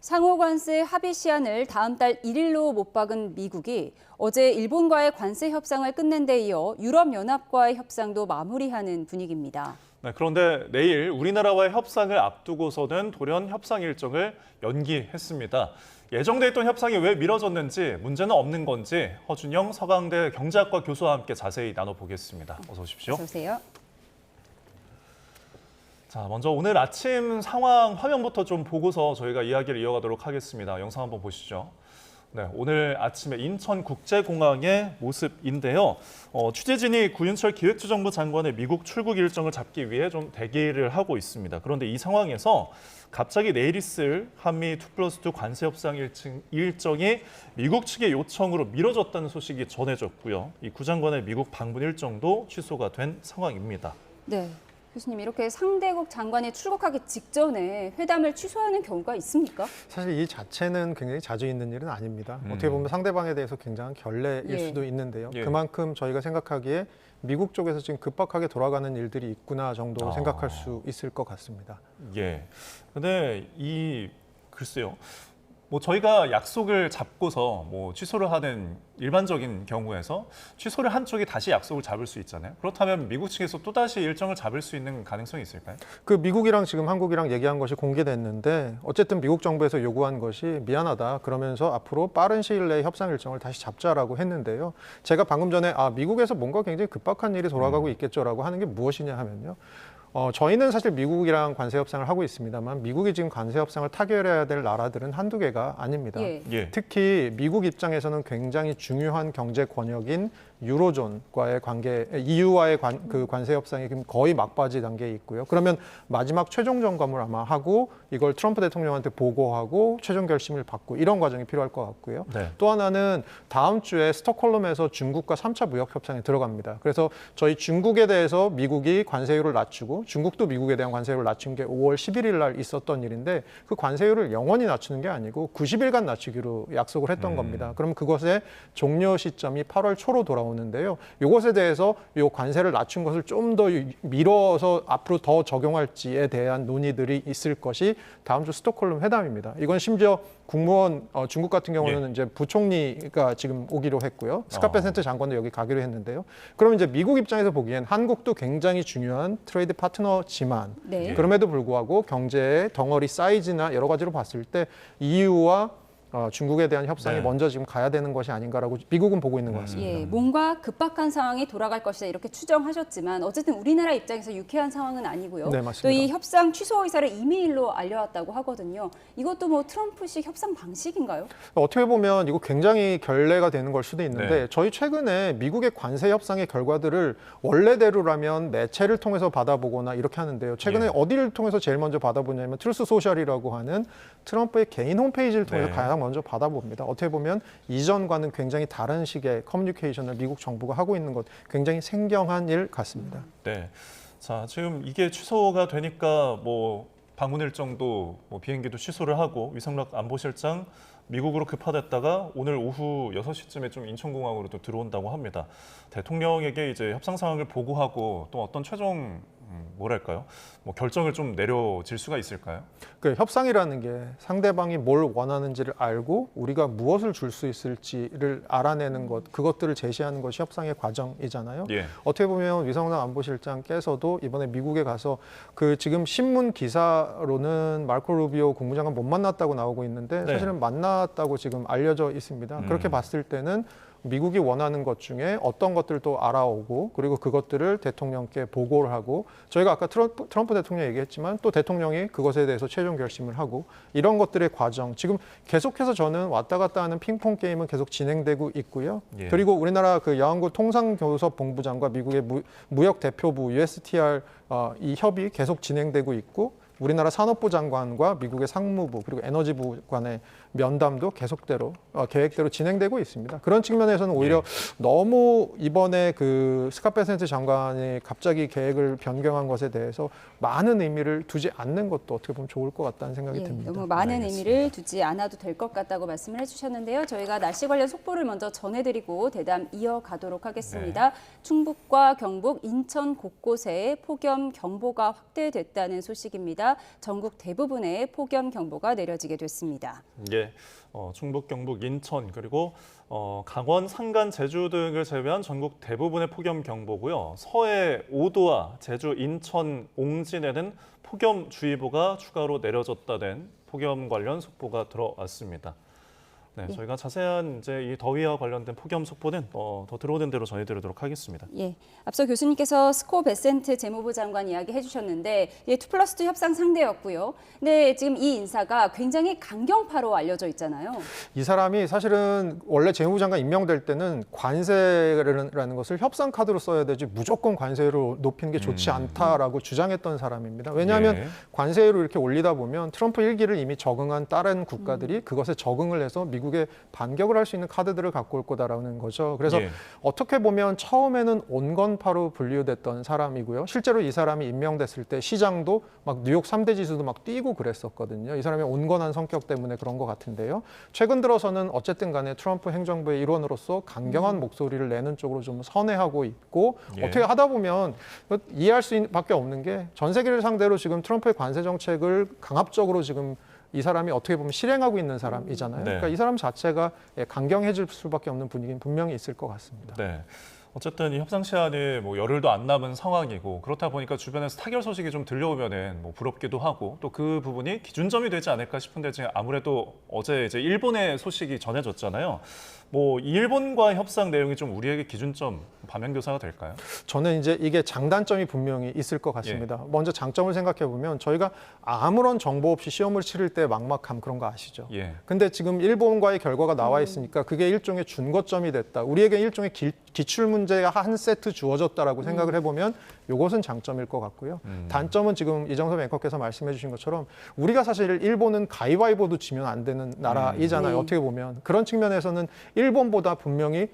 상호 관세 합의 시한을 다음 달 1일로 못 박은 미국이 어제 일본과의 관세 협상을 끝낸 데 이어 유럽연합과의 협상도 마무리하는 분위기입니다. 네, 그런데 내일 우리나라와의 협상을 앞두고서는 돌연 협상 일정을 연기했습니다. 예정돼 있던 협상이 왜 미뤄졌는지, 문제는 없는 건지 허준영 서강대 경제학과 교수와 함께 자세히 나눠보겠습니다. 어서 오십시오. 어서 오세요. 자, 먼저 오늘 아침 상황 화면부터 좀 보고서 저희가 이야기를 이어가도록 하겠습니다. 영상 한번 보시죠. 네, 오늘 아침에 인천국제공항의 모습인데요. 취재진이 구윤철 기획재정부 장관의 미국 출국 일정을 잡기 위해 좀 대기를 하고 있습니다. 그런데 이 상황에서 갑자기 내일 있을 한미 2+2 관세 협상 일정이 미국 측의 요청으로 미뤄졌다는 소식이 전해졌고요. 이 구 장관의 미국 방문 일정도 취소가 된 상황입니다. 네. 교수님, 이렇게 상대국 장관이 출국하기 직전에 회담을 취소하는 경우가 있습니까? 사실 이 자체는 굉장히 자주 있는 일은 아닙니다. 어떻게 보면 상대방에 대해서 굉장한 결례일 수도 있는데요. 그만큼 저희가 생각하기에 미국 쪽에서 지금 급박하게 돌아가는 일들이 있구나 정도 생각할 수 있을 것 같습니다. 예. 근데 글쎄요. 뭐 저희가 약속을 잡고서 취소를 하는 일반적인 경우에서 취소를 한 쪽이 다시 약속을 잡을 수 있잖아요. 그렇다면 미국 측에서 또다시 일정을 잡을 수 있는 가능성이 있을까요? 그 미국이랑 지금 한국이랑 얘기한 것이 공개됐는데 어쨌든 미국 정부에서 요구한 것이 미안하다 그러면서 앞으로 빠른 시일 내에 협상 일정을 다시 잡자라고 했는데요. 제가 방금 전에 미국에서 뭔가 굉장히 급박한 일이 돌아가고 있겠죠라고 하는 게 무엇이냐 하면요. 저희는 사실 미국이랑 관세 협상을 하고 있습니다만 미국이 지금 관세 협상을 타결해야 될 나라들은 한두 개가 아닙니다. 특히 미국 입장에서는 굉장히 중요한 경제 권역인 유로존과의 관계, EU와의 관세 협상이 지금 거의 막바지 단계에 있고요. 그러면 마지막 최종 점검을 아마 하고 이걸 트럼프 대통령한테 보고하고 최종 결심을 받고 이런 과정이 필요할 것 같고요. 또 하나는 다음 주에 스톡홀름에서 중국과 3차 무역 협상에 들어갑니다. 그래서 저희 중국에 대해서 미국이 관세율을 낮추고 중국도 미국에 대한 관세율을 낮춘 게 5월 11일 날 있었던 일인데 그 관세율을 영원히 낮추는 게 아니고 90일간 낮추기로 약속을 했던 겁니다. 그럼 그것의 종료 시점이 8월 초로 돌아오는데요. 이것에 대해서 이 관세를 낮춘 것을 좀 더 미뤄서 앞으로 더 적용할지에 대한 논의들이 있을 것이 다음 주 스톡홀름 회담입니다. 이건 심지어 국무원 중국 같은 경우는 이제 부총리가 지금 오기로 했고요. 스캇 베센트 장관도 여기 가기로 했는데요. 그럼 이제 미국 입장에서 보기엔 한국도 굉장히 중요한 트레이드 파트너지만 그럼에도 불구하고 경제의 덩어리 사이즈나 여러 가지로 봤을 때 EU와 중국에 대한 협상이 네. 먼저 지금 가야 되는 것이 아닌가라고 미국은 보고 있는 것 같습니다. 예, 뭔가 급박한 상황이 돌아갈 것이다 이렇게 추정하셨지만 어쨌든 우리나라 입장에서 유쾌한 상황은 아니고요. 네, 맞습니다. 또 이 협상 취소 의사를 이메일로 알려왔다고 하거든요. 이것도 뭐 트럼프식 협상 방식인가요? 어떻게 보면 이거 굉장히 결례가 되는 걸 수도 있는데 네. 저희 최근에 미국의 관세 협상의 결과들을 원래대로라면 매체를 통해서 받아보거나 이렇게 하는데요. 최근에 예. 어디를 통해서 제일 먼저 받아보냐면 트루스 소셜이라고 하는 트럼프의 개인 홈페이지를 통해서 네. 가장 먼저 받아봅니다. 어떻게 보면 이전과는 굉장히 다른 식의 커뮤니케이션을 미국 정부가 하고 있는 것 굉장히 생경한 일 같습니다. 네. 자, 지금 이게 취소가 되니까 뭐 방문 일정도 뭐 비행기도 취소를 하고 위성락 안보실장 미국으로 급파됐다가 오늘 오후 6시쯤에 좀 인천공항으로 또 들어온다고 합니다. 대통령에게 이제 협상 상황을 보고하고 또 어떤 최종 뭐랄까요? 뭐 결정을 좀 내려질 수가 있을까요? 그 협상이라는 게 상대방이 뭘 원하는지를 알고 우리가 무엇을 줄 수 있을지를 알아내는 것, 그것들을 제시하는 것이 협상의 과정이잖아요. 예. 어떻게 보면 위성락 안보실장께서도 이번에 미국에 가서 그 지금 신문 기사로는 마르코 루비오 국무장관 못 만났다고 나오고 있는데 네. 사실은 만났다고 지금 알려져 있습니다. 그렇게 봤을 때는 미국이 원하는 것 중에 어떤 것들도 알아오고 그리고 그것들을 대통령께 보고를 하고 저희가 아까 트럼프 대통령 얘기했지만 또 대통령이 그것에 대해서 최종 결심을 하고 이런 것들의 과정 지금 계속해서 저는 왔다 갔다 하는 핑퐁 게임은 계속 진행되고 있고요. 예. 그리고 우리나라 그 여항구 통상교섭 본부장과 미국의 무역 대표부 USTR 이 협의 계속 진행되고 있고 우리나라 산업부 장관과 미국의 상무부 그리고 에너지부 간의 면담도 계획대로 진행되고 있습니다. 그런 측면에서는 오히려 너무 이번에 그 스캇 베센트 장관이 갑자기 계획을 변경한 것에 대해서 많은 의미를 두지 않는 것도 어떻게 보면 좋을 것 같다는 생각이 듭니다. 너무 많은 알겠습니다. 의미를 두지 않아도 될 것 같다고 말씀을 해주셨는데요. 저희가 날씨 관련 속보를 먼저 전해드리고 대담 이어가도록 하겠습니다. 충북과 경북, 인천 곳곳에 폭염 경보가 확대됐다는 소식입니다. 전국 대부분에 폭염 경보가 내려지게 됐습니다. 예, 충북, 경북, 인천 그리고 강원, 산간, 제주 등을 제외한 전국 대부분의 폭염 경보고요. 서해 5도와 제주, 인천, 옹진에는 폭염주의보가 추가로 내려졌다는 폭염 관련 속보가 들어왔습니다. 네, 저희가 자세한 이제 이 더위와 관련된 폭염 속보는 더 들어오는 대로 전해드리도록 하겠습니다. 예, 앞서 교수님께서 스캇 베센트 재무부 장관 이야기해 주셨는데 2+2 협상 상대였고요. 근데 지금 이 인사가 굉장히 강경파로 알려져 있잖아요. 이 사람이 사실은 원래 재무부 장관 임명될 때는 관세라는 것을 협상 카드로 써야 되지 무조건 관세로 높이는 게 좋지 않다라고 주장했던 사람입니다. 왜냐하면 예. 관세로 이렇게 올리다 보면 트럼프 1기를 이미 적응한 다른 국가들이 그것에 적응을 해서 미국에 반격을 할 수 있는 카드들을 갖고 올 거다라는 거죠. 그래서 예. 어떻게 보면 처음에는 온건파로 분류됐던 사람이고요. 실제로 이 사람이 임명됐을 때 시장도 막 뉴욕 3대 지수도 막 뛰고 그랬었거든요. 이 사람이 온건한 성격 때문에 그런 것 같은데요. 최근 들어서는 어쨌든 간에 트럼프 행정부의 일원으로서 강경한 목소리를 내는 쪽으로 좀 선회하고 있고 예. 어떻게 하다 보면 이해할 수 밖에 없는 게 전 세계를 상대로 지금 트럼프의 관세 정책을 강압적으로 지금 이 사람이 어떻게 보면 실행하고 있는 사람이잖아요. 네. 그러니까 이 사람 자체가 강경해질 수밖에 없는 분위기는 분명히 있을 것 같습니다. 네. 어쨌든 이 협상 시한이 뭐 열흘도 안 남은 상황이고 그렇다 보니까 주변에서 타결 소식이 좀 들려오면은 뭐 부럽기도 하고 또 그 부분이 기준점이 되지 않을까 싶은데 지금 아무래도 어제 이제 일본의 소식이 전해졌잖아요. 뭐 일본과 협상 내용이 좀 우리에게 기준점 반면교사가 될까요? 저는 이제 이게 장단점이 분명히 있을 것 같습니다. 먼저 장점을 생각해 보면 저희가 아무런 정보 없이 시험을 치를 때 막막함 그런 거 아시죠? 예. 근데 지금 일본과의 결과가 나와 있으니까 그게 일종의 준거점이 됐다. 우리에게 일종의 기출 문제가 한 세트 주어졌다라고 생각을 해보면 이것은 장점일 것 같고요. 단점은 지금 이정섭 앵커께서 말씀해 주신 것처럼 우리가 사실 일본은 가위바위보도 지면 안 되는 나라이잖아요. 어떻게 보면. 그런 측면에서는 일본보다 분명히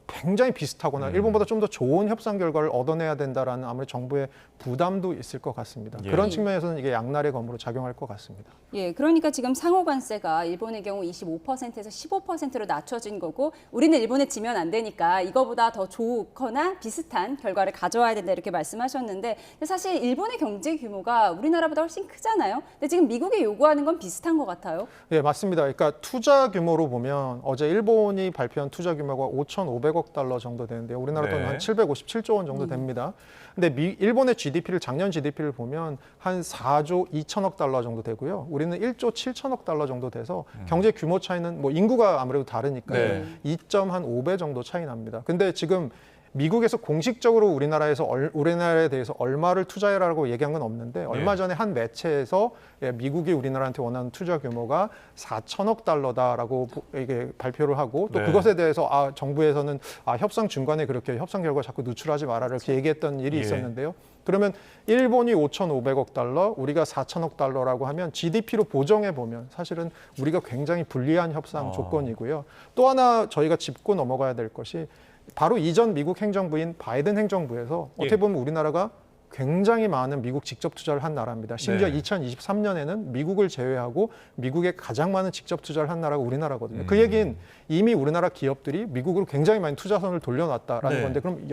굉장히 비슷하거나 일본보다 좀 더 좋은 협상 결과를 얻어내야 된다라는 아무래도 정부의 부담도 있을 것 같습니다. 예. 그런 측면에서는 이게 양날의 검으로 작용할 것 같습니다. 예, 그러니까 지금 상호 관세가 일본의 경우 25%에서 15%로 낮춰진 거고 우리는 일본에 지면 안 되니까 이거보다 더 좋거나 비슷한 결과를 가져와야 된다 이렇게 말씀하셨는데 사실 일본의 경제 규모가 우리나라보다 훨씬 크잖아요. 근데 지금 미국이 요구하는 건 비슷한 것 같아요. 예, 맞습니다. 그러니까 투자 규모로 보면 어제 일본이 발표한 투자 규모가 5,500억 2,500억 달러 정도 되는데요. 우리나라 돈 네. 한 757조 원 정도 됩니다. 근데 일본의 GDP를 작년 GDP를 보면 한 4조 2천억 달러 정도 되고요. 우리는 1조 7천억 달러 정도 돼서 경제 규모 차이는 뭐 인구가 아무래도 다르니까요. 2.5배 정도 차이 납니다. 근데 지금 미국에서 공식적으로 우리나라에 대해서 얼마를 투자해라고 얘기한 건 없는데 얼마 전에 한 매체에서 미국이 우리나라한테 원하는 투자 규모가 4천억 달러다라고 이게 발표를 하고 또 그것에 대해서 정부에서는 협상 중간에 그렇게 협상 결과 자꾸 누출하지 마라 이렇게 얘기했던 일이 있었는데요. 그러면 일본이 5,500억 달러, 우리가 4천억 달러라고 하면 GDP로 보정해 보면 사실은 우리가 굉장히 불리한 협상 조건이고요. 또 하나 저희가 짚고 넘어가야 될 것이 바로 이전 미국 행정부인 바이든 행정부에서 어떻게 보면 우리나라가 굉장히 많은 미국 직접 투자를 한 나라입니다. 심지어 2023년에는 미국을 제외하고 미국에 가장 많은 직접 투자를 한 나라가 우리나라거든요. 그 얘기는 이미 우리나라 기업들이 미국으로 굉장히 많이 투자선을 돌려놨다라는 건데 그럼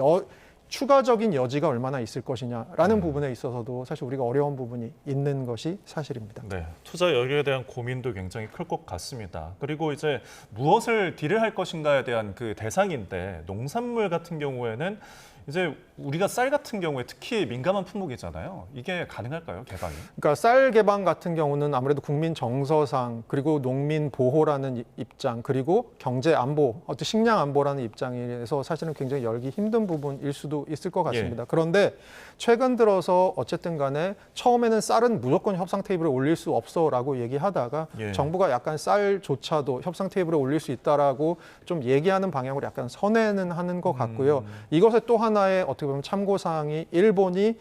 추가적인 여지가 얼마나 있을 것이냐라는 부분에 있어서도 사실 우리가 어려운 부분이 있는 것이 사실입니다. 네, 투자 여유에 대한 고민도 굉장히 클 것 같습니다. 그리고 이제 무엇을 딜을 것인가에 대한 그 대상인데 농산물 같은 경우에는 이제 우리가 쌀 같은 경우에 특히 민감한 품목이잖아요. 이게 가능할까요, 개방이? 그러니까 쌀 개방 같은 경우는 아무래도 국민 정서상 그리고 농민 보호라는 입장 그리고 경제 안보, 어떤 식량 안보라는 입장에서 사실은 굉장히 열기 힘든 부분일 수도 있을 것 같습니다. 그런데 최근 들어서 어쨌든 간에 처음에는 쌀은 무조건 협상 테이블에 올릴 수 없어라고 얘기하다가 정부가 약간 쌀조차도 협상 테이블에 올릴 수 있다라고 좀 얘기하는 방향으로 약간 선회는 하는 것 같고요. 이것의 또 하나의 어떻게 보면 참고사항이 일본이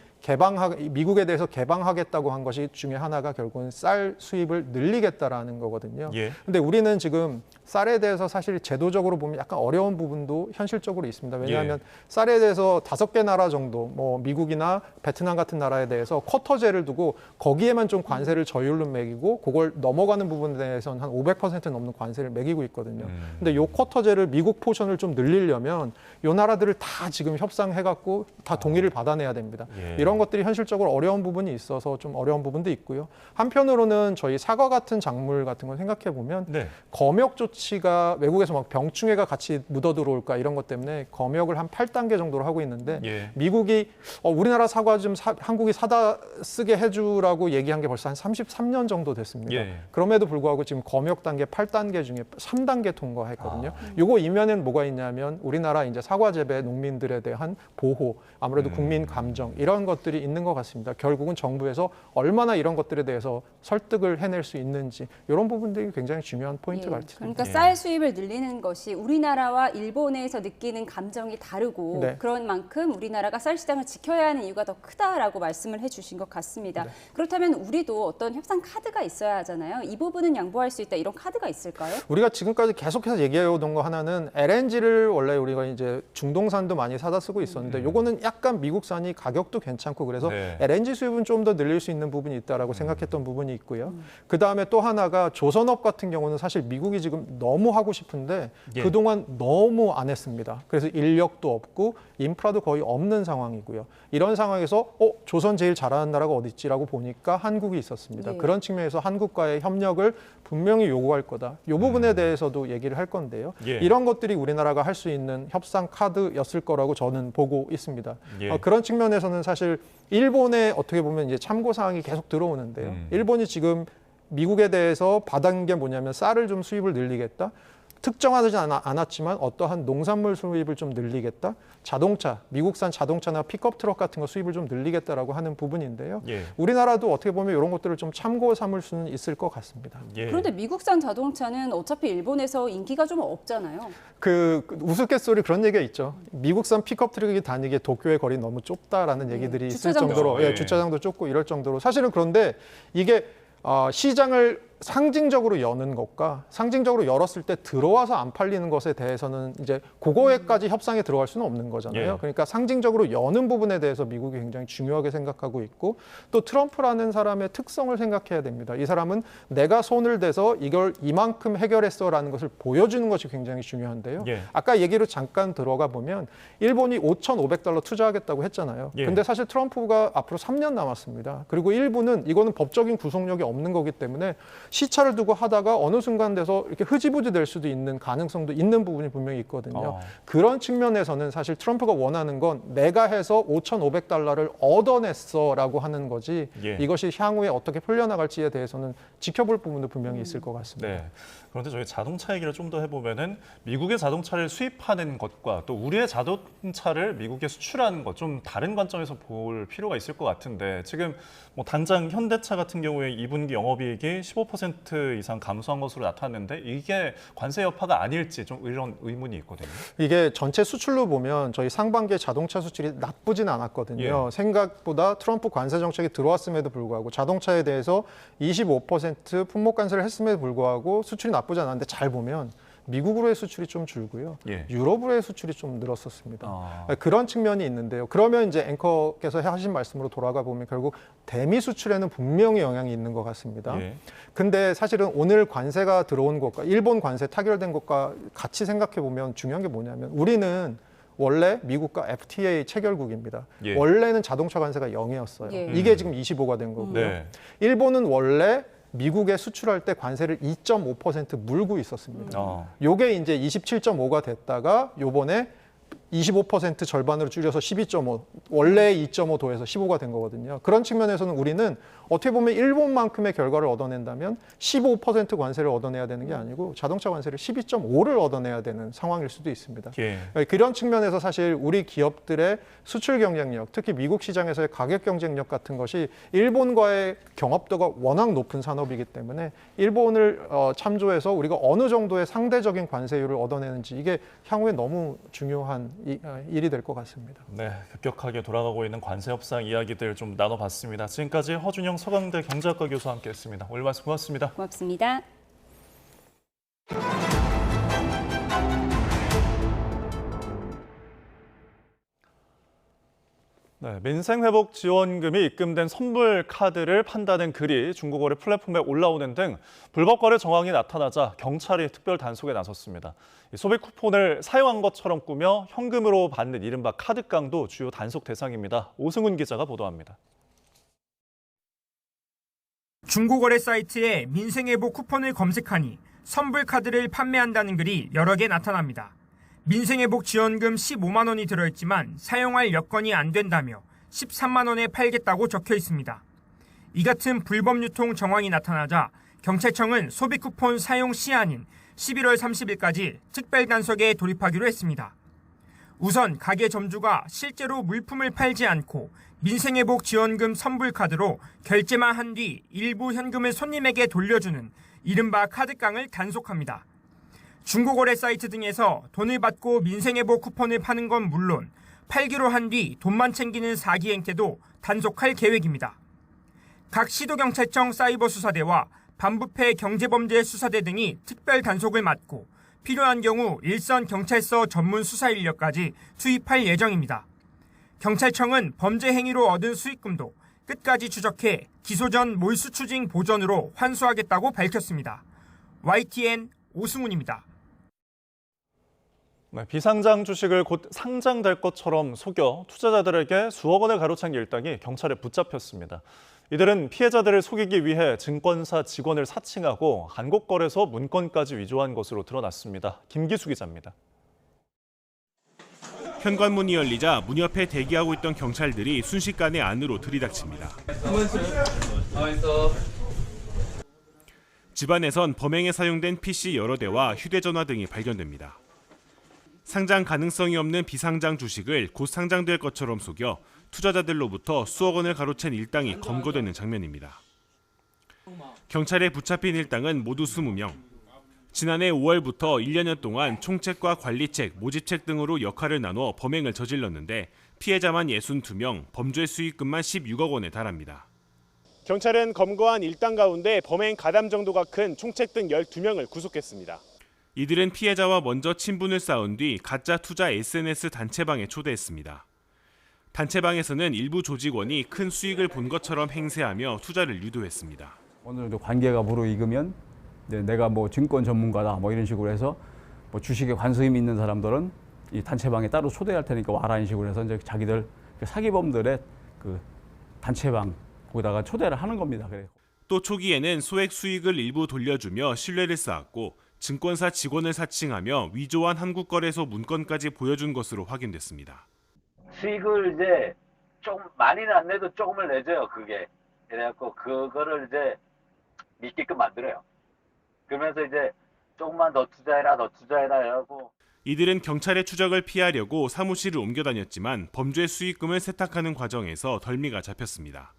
미국에 대해서 개방하겠다고 한 것이 중에 하나가 결국은 쌀 수입을 늘리겠다라는 거거든요. 근데 우리는 지금 쌀에 대해서 사실 제도적으로 보면 약간 어려운 부분도 현실적으로 있습니다. 왜냐하면 쌀에 대해서 5개 나라 정도, 뭐 미국이나 베트남 같은 나라에 대해서 쿼터제를 두고 거기에만 좀 관세를 저율로 매기고 그걸 넘어가는 부분에 대해서는 한 500% 넘는 관세를 매기고 있거든요. 근데 요 쿼터제를 미국 포션을 좀 늘리려면 요 나라들을 다 지금 협상해갖고 다 동의를 받아내야 됩니다. 이런 것들이 현실적으로 어려운 부분이 있어서 좀 어려운 부분도 있고요. 한편으로는 저희 사과 같은 작물 같은 걸 생각해 보면 검역 조치가 외국에서 막 병충해가 같이 묻어 들어올까 이런 것 때문에 검역을 한 8단계 정도로 하고 있는데 미국이 우리나라 사과 좀 한국이 사다 쓰게 해주라고 얘기한 게 벌써 한 33년 정도 됐습니다. 그럼에도 불구하고 지금 검역 단계 8단계 중에 3단계 통과했거든요. 요거 이면에는 뭐가 있냐면 우리나라 이제 사과 재배 농민들에 대한 보호, 아무래도 국민 감정 이런 것들이 있는 것 같습니다. 결국은 정부에서 얼마나 이런 것들에 대해서 설득을 해낼 수 있는지 이런 부분들이 굉장히 중요한 포인트가 있습니다. 그러니까 쌀 수입을 늘리는 것이 우리나라와 일본에서 느끼는 감정이 다르고 그런 만큼 우리나라가 쌀 시장을 지켜야 하는 이유가 더 크다라고 말씀을 해주신 것 같습니다. 그렇다면 우리도 어떤 협상 카드가 있어야 하잖아요. 이 부분은 양보할 수 있다 이런 카드가 있을까요? 우리가 지금까지 계속해서 얘기해오던 거 하나는 LNG를 원래 우리가 이제 중동산도 많이 사다 쓰고 있었는데 요거는 약간 미국산이 가격도 괜찮고 그래서 LNG 수입은 좀 더 늘릴 수 있는 부분이 있다라고 생각했던 부분이 있고요. 그 다음에 또 하나가 조선업 같은 경우는 사실 미국이 지금 너무 하고 싶은데 그동안 너무 안 했습니다. 그래서 인력도 없고 인프라도 거의 없는 상황이고요. 이런 상황에서 조선 제일 잘하는 나라가 어디 있지라고 보니까 한국이 있었습니다. 그런 측면에서 한국과의 협력을 분명히 요구할 거다. 이 부분에 대해서도 얘기를 할 건데요. 이런 것들이 우리나라가 할 수 있는 협상 카드였을 거라고 저는 보고 있습니다. 그런 측면에서는 사실 일본의 어떻게 보면 이제 참고 사항이 계속 들어오는데요. 일본이 지금 미국에 대해서 받은 게 뭐냐면 쌀을 좀 수입을 늘리겠다. 특정하지 않았지만 어떠한 농산물 수입을 좀 늘리겠다. 자동차, 미국산 자동차나 픽업 트럭 같은 거 수입을 좀 늘리겠다라고 하는 부분인데요. 우리나라도 어떻게 보면 이런 것들을 좀 참고 삼을 수는 있을 것 같습니다. 그런데 미국산 자동차는 어차피 일본에서 인기가 좀 없잖아요. 그 우스갯소리 그런 얘기가 있죠. 미국산 픽업 트럭이 다니기에 도쿄의 거리 너무 좁다라는 얘기들이 있을 정도로 주차장도 좁고 이럴 정도로 사실은 그런데 이게 시장을 상징적으로 여는 것과 상징적으로 열었을 때 들어와서 안 팔리는 것에 대해서는 이제 그거에까지 협상에 들어갈 수는 없는 거잖아요. 그러니까 상징적으로 여는 부분에 대해서 미국이 굉장히 중요하게 생각하고 있고 또 트럼프라는 사람의 특성을 생각해야 됩니다. 이 사람은 내가 손을 대서 이걸 이만큼 해결했어라는 것을 보여주는 것이 굉장히 중요한데요. 아까 얘기로 잠깐 들어가 보면 일본이 5,500달러 투자하겠다고 했잖아요. 근데 사실 트럼프가 앞으로 3년 남았습니다. 그리고 일본은 이거는 법적인 구속력이 없는 거기 때문에 시차를 두고 하다가 어느 순간 돼서 이렇게 흐지부지 될 수도 있는 가능성도 있는 부분이 분명히 있거든요. 그런 측면에서는 사실 트럼프가 원하는 건 내가 해서 $5,500를 얻어냈어라고 하는 거지 이것이 향후에 어떻게 풀려나갈지에 대해서는 지켜볼 부분도 분명히 있을 것 같습니다. 네. 그런데 저희 자동차 얘기를 좀 더 해보면은 미국의 자동차를 수입하는 것과 또 우리의 자동차를 미국에 수출하는 것 좀 다른 관점에서 볼 필요가 있을 것 같은데 지금 뭐 당장 현대차 같은 경우에 2분기 영업이익이 15% 이상 감소한 것으로 나타났는데 이게 관세 여파가 아닐지 좀 이런 의문이 있거든요. 이게 전체 수출로 보면 저희 상반기에 자동차 수출이 나쁘진 않았거든요. 생각보다 트럼프 관세 정책이 들어왔음에도 불구하고 자동차에 대해서 25% 품목 관세를 했음에도 불구하고 수출이 나쁘지 않았는데 잘 보면 미국으로의 수출이 좀 줄고요. 유럽으로의 수출이 좀 늘었었습니다. 그런 측면이 있는데요. 그러면 이제 앵커께서 하신 말씀으로 돌아가 보면 결국 대미 수출에는 분명히 영향이 있는 것 같습니다. 근데 사실은 오늘 관세가 들어온 것과 일본 관세 타결된 것과 같이 생각해 보면 중요한 게 뭐냐면 우리는 원래 미국과 FTA 체결국입니다. 원래는 자동차 관세가 0이었어요. 이게 지금 25가 된 거고요. 일본은 원래 미국에 수출할 때 관세를 2.5% 물고 있었습니다. 요게 이제 27.5가 됐다가 요번에 25% 절반으로 줄여서 12.5, 원래 2.5도에서 15가 된 거거든요. 그런 측면에서는 우리는 어떻게 보면 일본만큼의 결과를 얻어낸다면 15% 관세를 얻어내야 되는 게 아니고 자동차 관세를 12.5를 얻어내야 되는 상황일 수도 있습니다. 그런 측면에서 사실 우리 기업들의 수출 경쟁력, 특히 미국 시장에서의 가격 경쟁력 같은 것이 일본과의 경합도가 워낙 높은 산업이기 때문에 일본을 참조해서 우리가 어느 정도의 상대적인 관세율을 얻어내는지 이게 향후에 너무 중요한 일이 될 것 같습니다. 네, 급격하게 돌아가고 있는 관세 협상 이야기들 좀 나눠봤습니다. 지금까지 허준영 서강대 경제학과 교수와 함께했습니다. 오늘 말씀 고맙습니다. 고맙습니다. 네, 민생회복 지원금이 입금된 선불 카드를 판다는 글이 중고거래 플랫폼에 올라오는 등 불법 거래 정황이 나타나자 경찰이 특별 단속에 나섰습니다. 소비 쿠폰을 사용한 것처럼 꾸며 현금으로 받는 이른바 카드깡도 주요 단속 대상입니다. 오승훈 기자가 보도합니다. 중고거래 사이트에 민생회복 쿠폰을 검색하니 선불 카드를 판매한다는 글이 여러 개 나타납니다. 민생회복 지원금 15만 원이 들어있지만 사용할 여건이 안 된다며 13만 원에 팔겠다고 적혀 있습니다. 이 같은 불법 유통 정황이 나타나자 경찰청은 소비 쿠폰 사용 시한인 11월 30일까지 특별 단속에 돌입하기로 했습니다. 우선 가게 점주가 실제로 물품을 팔지 않고 민생회복 지원금 선불 카드로 결제만 한 뒤 일부 현금을 손님에게 돌려주는 이른바 카드깡을 단속합니다. 중고거래 사이트 등에서 돈을 받고 민생회복 쿠폰을 파는 건 물론 팔기로 한 뒤 돈만 챙기는 사기 행태도 단속할 계획입니다. 각 시도경찰청 사이버수사대와 반부패 경제범죄수사대 등이 특별 단속을 맡고 필요한 경우 일선 경찰서 전문 수사 인력까지 투입할 예정입니다. 경찰청은 범죄 행위로 얻은 수익금도 끝까지 추적해 기소 전 몰수 추징 보전으로 환수하겠다고 밝혔습니다. YTN 오승훈입니다. 네, 비상장 주식을 곧 상장될 것처럼 속여 투자자들에게 수억 원을 가로챈 일당이 경찰에 붙잡혔습니다. 이들은 피해자들을 속이기 위해 증권사 직원을 사칭하고 한국거래소 문건까지 위조한 것으로 드러났습니다. 김기수 기자입니다. 현관문이 열리자 문 옆에 대기하고 있던 경찰들이 순식간에 안으로 들이닥칩니다. 집안에선 범행에 사용된 PC 여러 대와 휴대전화 등이 발견됩니다. 상장 가능성이 없는 비상장 주식을 곧 상장될 것처럼 속여 투자자들로부터 수억 원을 가로챈 일당이 검거되는 장면입니다. 경찰에 붙잡힌 일당은 모두 20명. 지난해 5월부터 1년여 동안 총책과 관리책, 모집책 등으로 역할을 나눠 범행을 저질렀는데 피해자만 62명, 범죄 수익금만 16억 원에 달합니다. 경찰은 검거한 일당 가운데 범행 가담 정도가 큰 총책 등 12명을 구속했습니다. 이들은 피해자와 먼저 친분을 쌓은 뒤 가짜 투자 SNS 단체방에 초대했습니다. 단체방에서는 일부 조직원이 큰 수익을 본 것처럼 행세하며 투자를 유도했습니다. 어느 정도 관계가 무르익으면 내가 뭐 증권 전문가다 뭐 이런 식으로 해서 뭐 주식에 관심이 있는 사람들은 이 단체방에 따로 초대할 테니까 와라 이런 식으로 해서 이제 자기들 사기범들의 그 단체방 거기다가 초대를 하는 겁니다. 그래서. 또 초기에는 소액 수익을 일부 돌려주며 신뢰를 쌓았고 증권사 직원을 사칭하며 위조한 한국거래소 문건까지 보여준 것으로 확인됐습니다. 수익을 이제 조금 많이는 안 내도 조금을 내줘요. 그게 그래갖고 그거를 이제 믿게끔 만들어요. 그러면서 이제 조금만 더 투자해라 해갖고. 이들은 경찰의 추적을 피하려고 사무실을 옮겨 다녔지만 범죄 수익금을 세탁하는 과정에서 덜미가 잡혔습니다.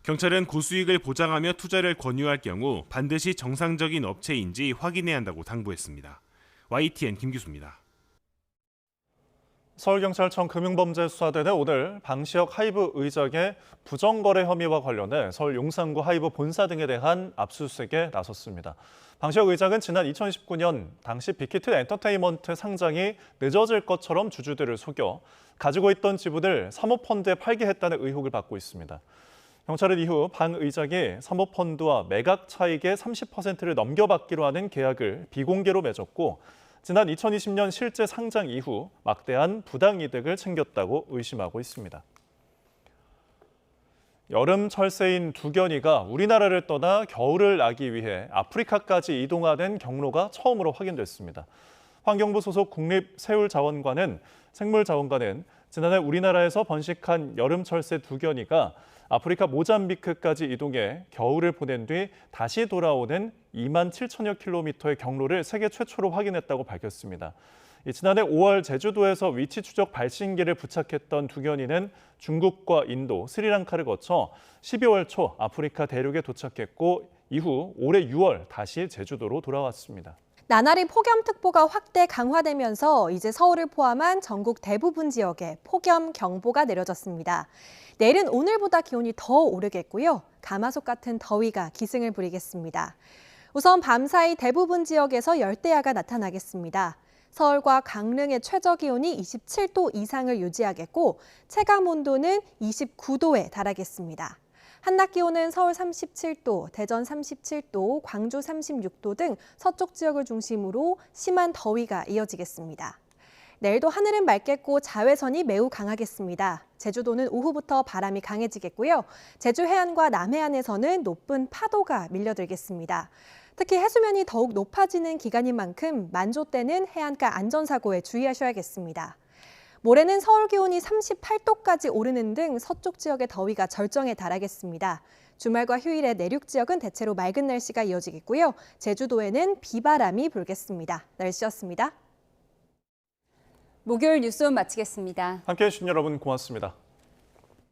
경찰은 고수익을 보장하며 투자를 권유할 경우 반드시 정상적인 업체인지 확인해야 한다고 당부했습니다. YTN 김규수입니다. 서울경찰청 금융범죄수사대는 오늘 방시혁 하이브 의장의 부정거래 혐의와 관련해 서울 용산구 하이브 본사 등에 대한 압수수색에 나섰습니다. 방시혁 의장은 지난 2019년 당시 빅히트 엔터테인먼트 상장이 늦어질 것처럼 주주들을 속여 가지고 있던 지분을 사모펀드에 팔게 했다는 의혹을 받고 있습니다. 경찰은 이후 방 의장이 사모펀드와 매각 차익의 30%를 넘겨받기로 하는 계약을 비공개로 맺었고 지난 2020년 실제 상장 이후 막대한 부당이득을 챙겼다고 의심하고 있습니다. 여름 철새인 두견이가 우리나라를 떠나 겨울을 나기 위해 아프리카까지 이동하는 경로가 처음으로 확인됐습니다. 환경부 소속 국립새울자원관은 생물자원관은 지난해 우리나라에서 번식한 여름 철새 두견이가 아프리카 모잠비크까지 이동해 겨울을 보낸 뒤 다시 돌아오는 2만 7천여 킬로미터의 경로를 세계 최초로 확인했다고 밝혔습니다. 지난해 5월 제주도에서 위치 추적 발신기를 부착했던 두견이는 중국과 인도, 스리랑카를 거쳐 12월 초 아프리카 대륙에 도착했고 이후 올해 6월 다시 제주도로 돌아왔습니다. 나날이 폭염특보가 확대 강화되면서 이제 서울을 포함한 전국 대부분 지역에 폭염경보가 내려졌습니다. 내일은 오늘보다 기온이 더 오르겠고요. 가마솥 같은 더위가 기승을 부리겠습니다. 우선 밤사이 대부분 지역에서 열대야가 나타나겠습니다. 서울과 강릉의 최저기온이 27도 이상을 유지하겠고 체감온도는 29도에 달하겠습니다. 한낮 기온은 서울 37도, 대전 37도, 광주 36도 등 서쪽 지역을 중심으로 심한 더위가 이어지겠습니다. 내일도 하늘은 맑겠고 자외선이 매우 강하겠습니다. 제주도는 오후부터 바람이 강해지겠고요. 제주 해안과 남해안에서는 높은 파도가 밀려들겠습니다. 특히 해수면이 더욱 높아지는 기간인 만큼 만조 때는 해안가 안전사고에 주의하셔야겠습니다. 모레는 서울 기온이 38도까지 오르는 등 서쪽 지역의 더위가 절정에 달하겠습니다. 주말과 휴일에 내륙 지역은 대체로 맑은 날씨가 이어지겠고요. 제주도에는 비바람이 불겠습니다. 날씨였습니다. 목요일 뉴스온 마치겠습니다. 함께해 주신 여러분 고맙습니다.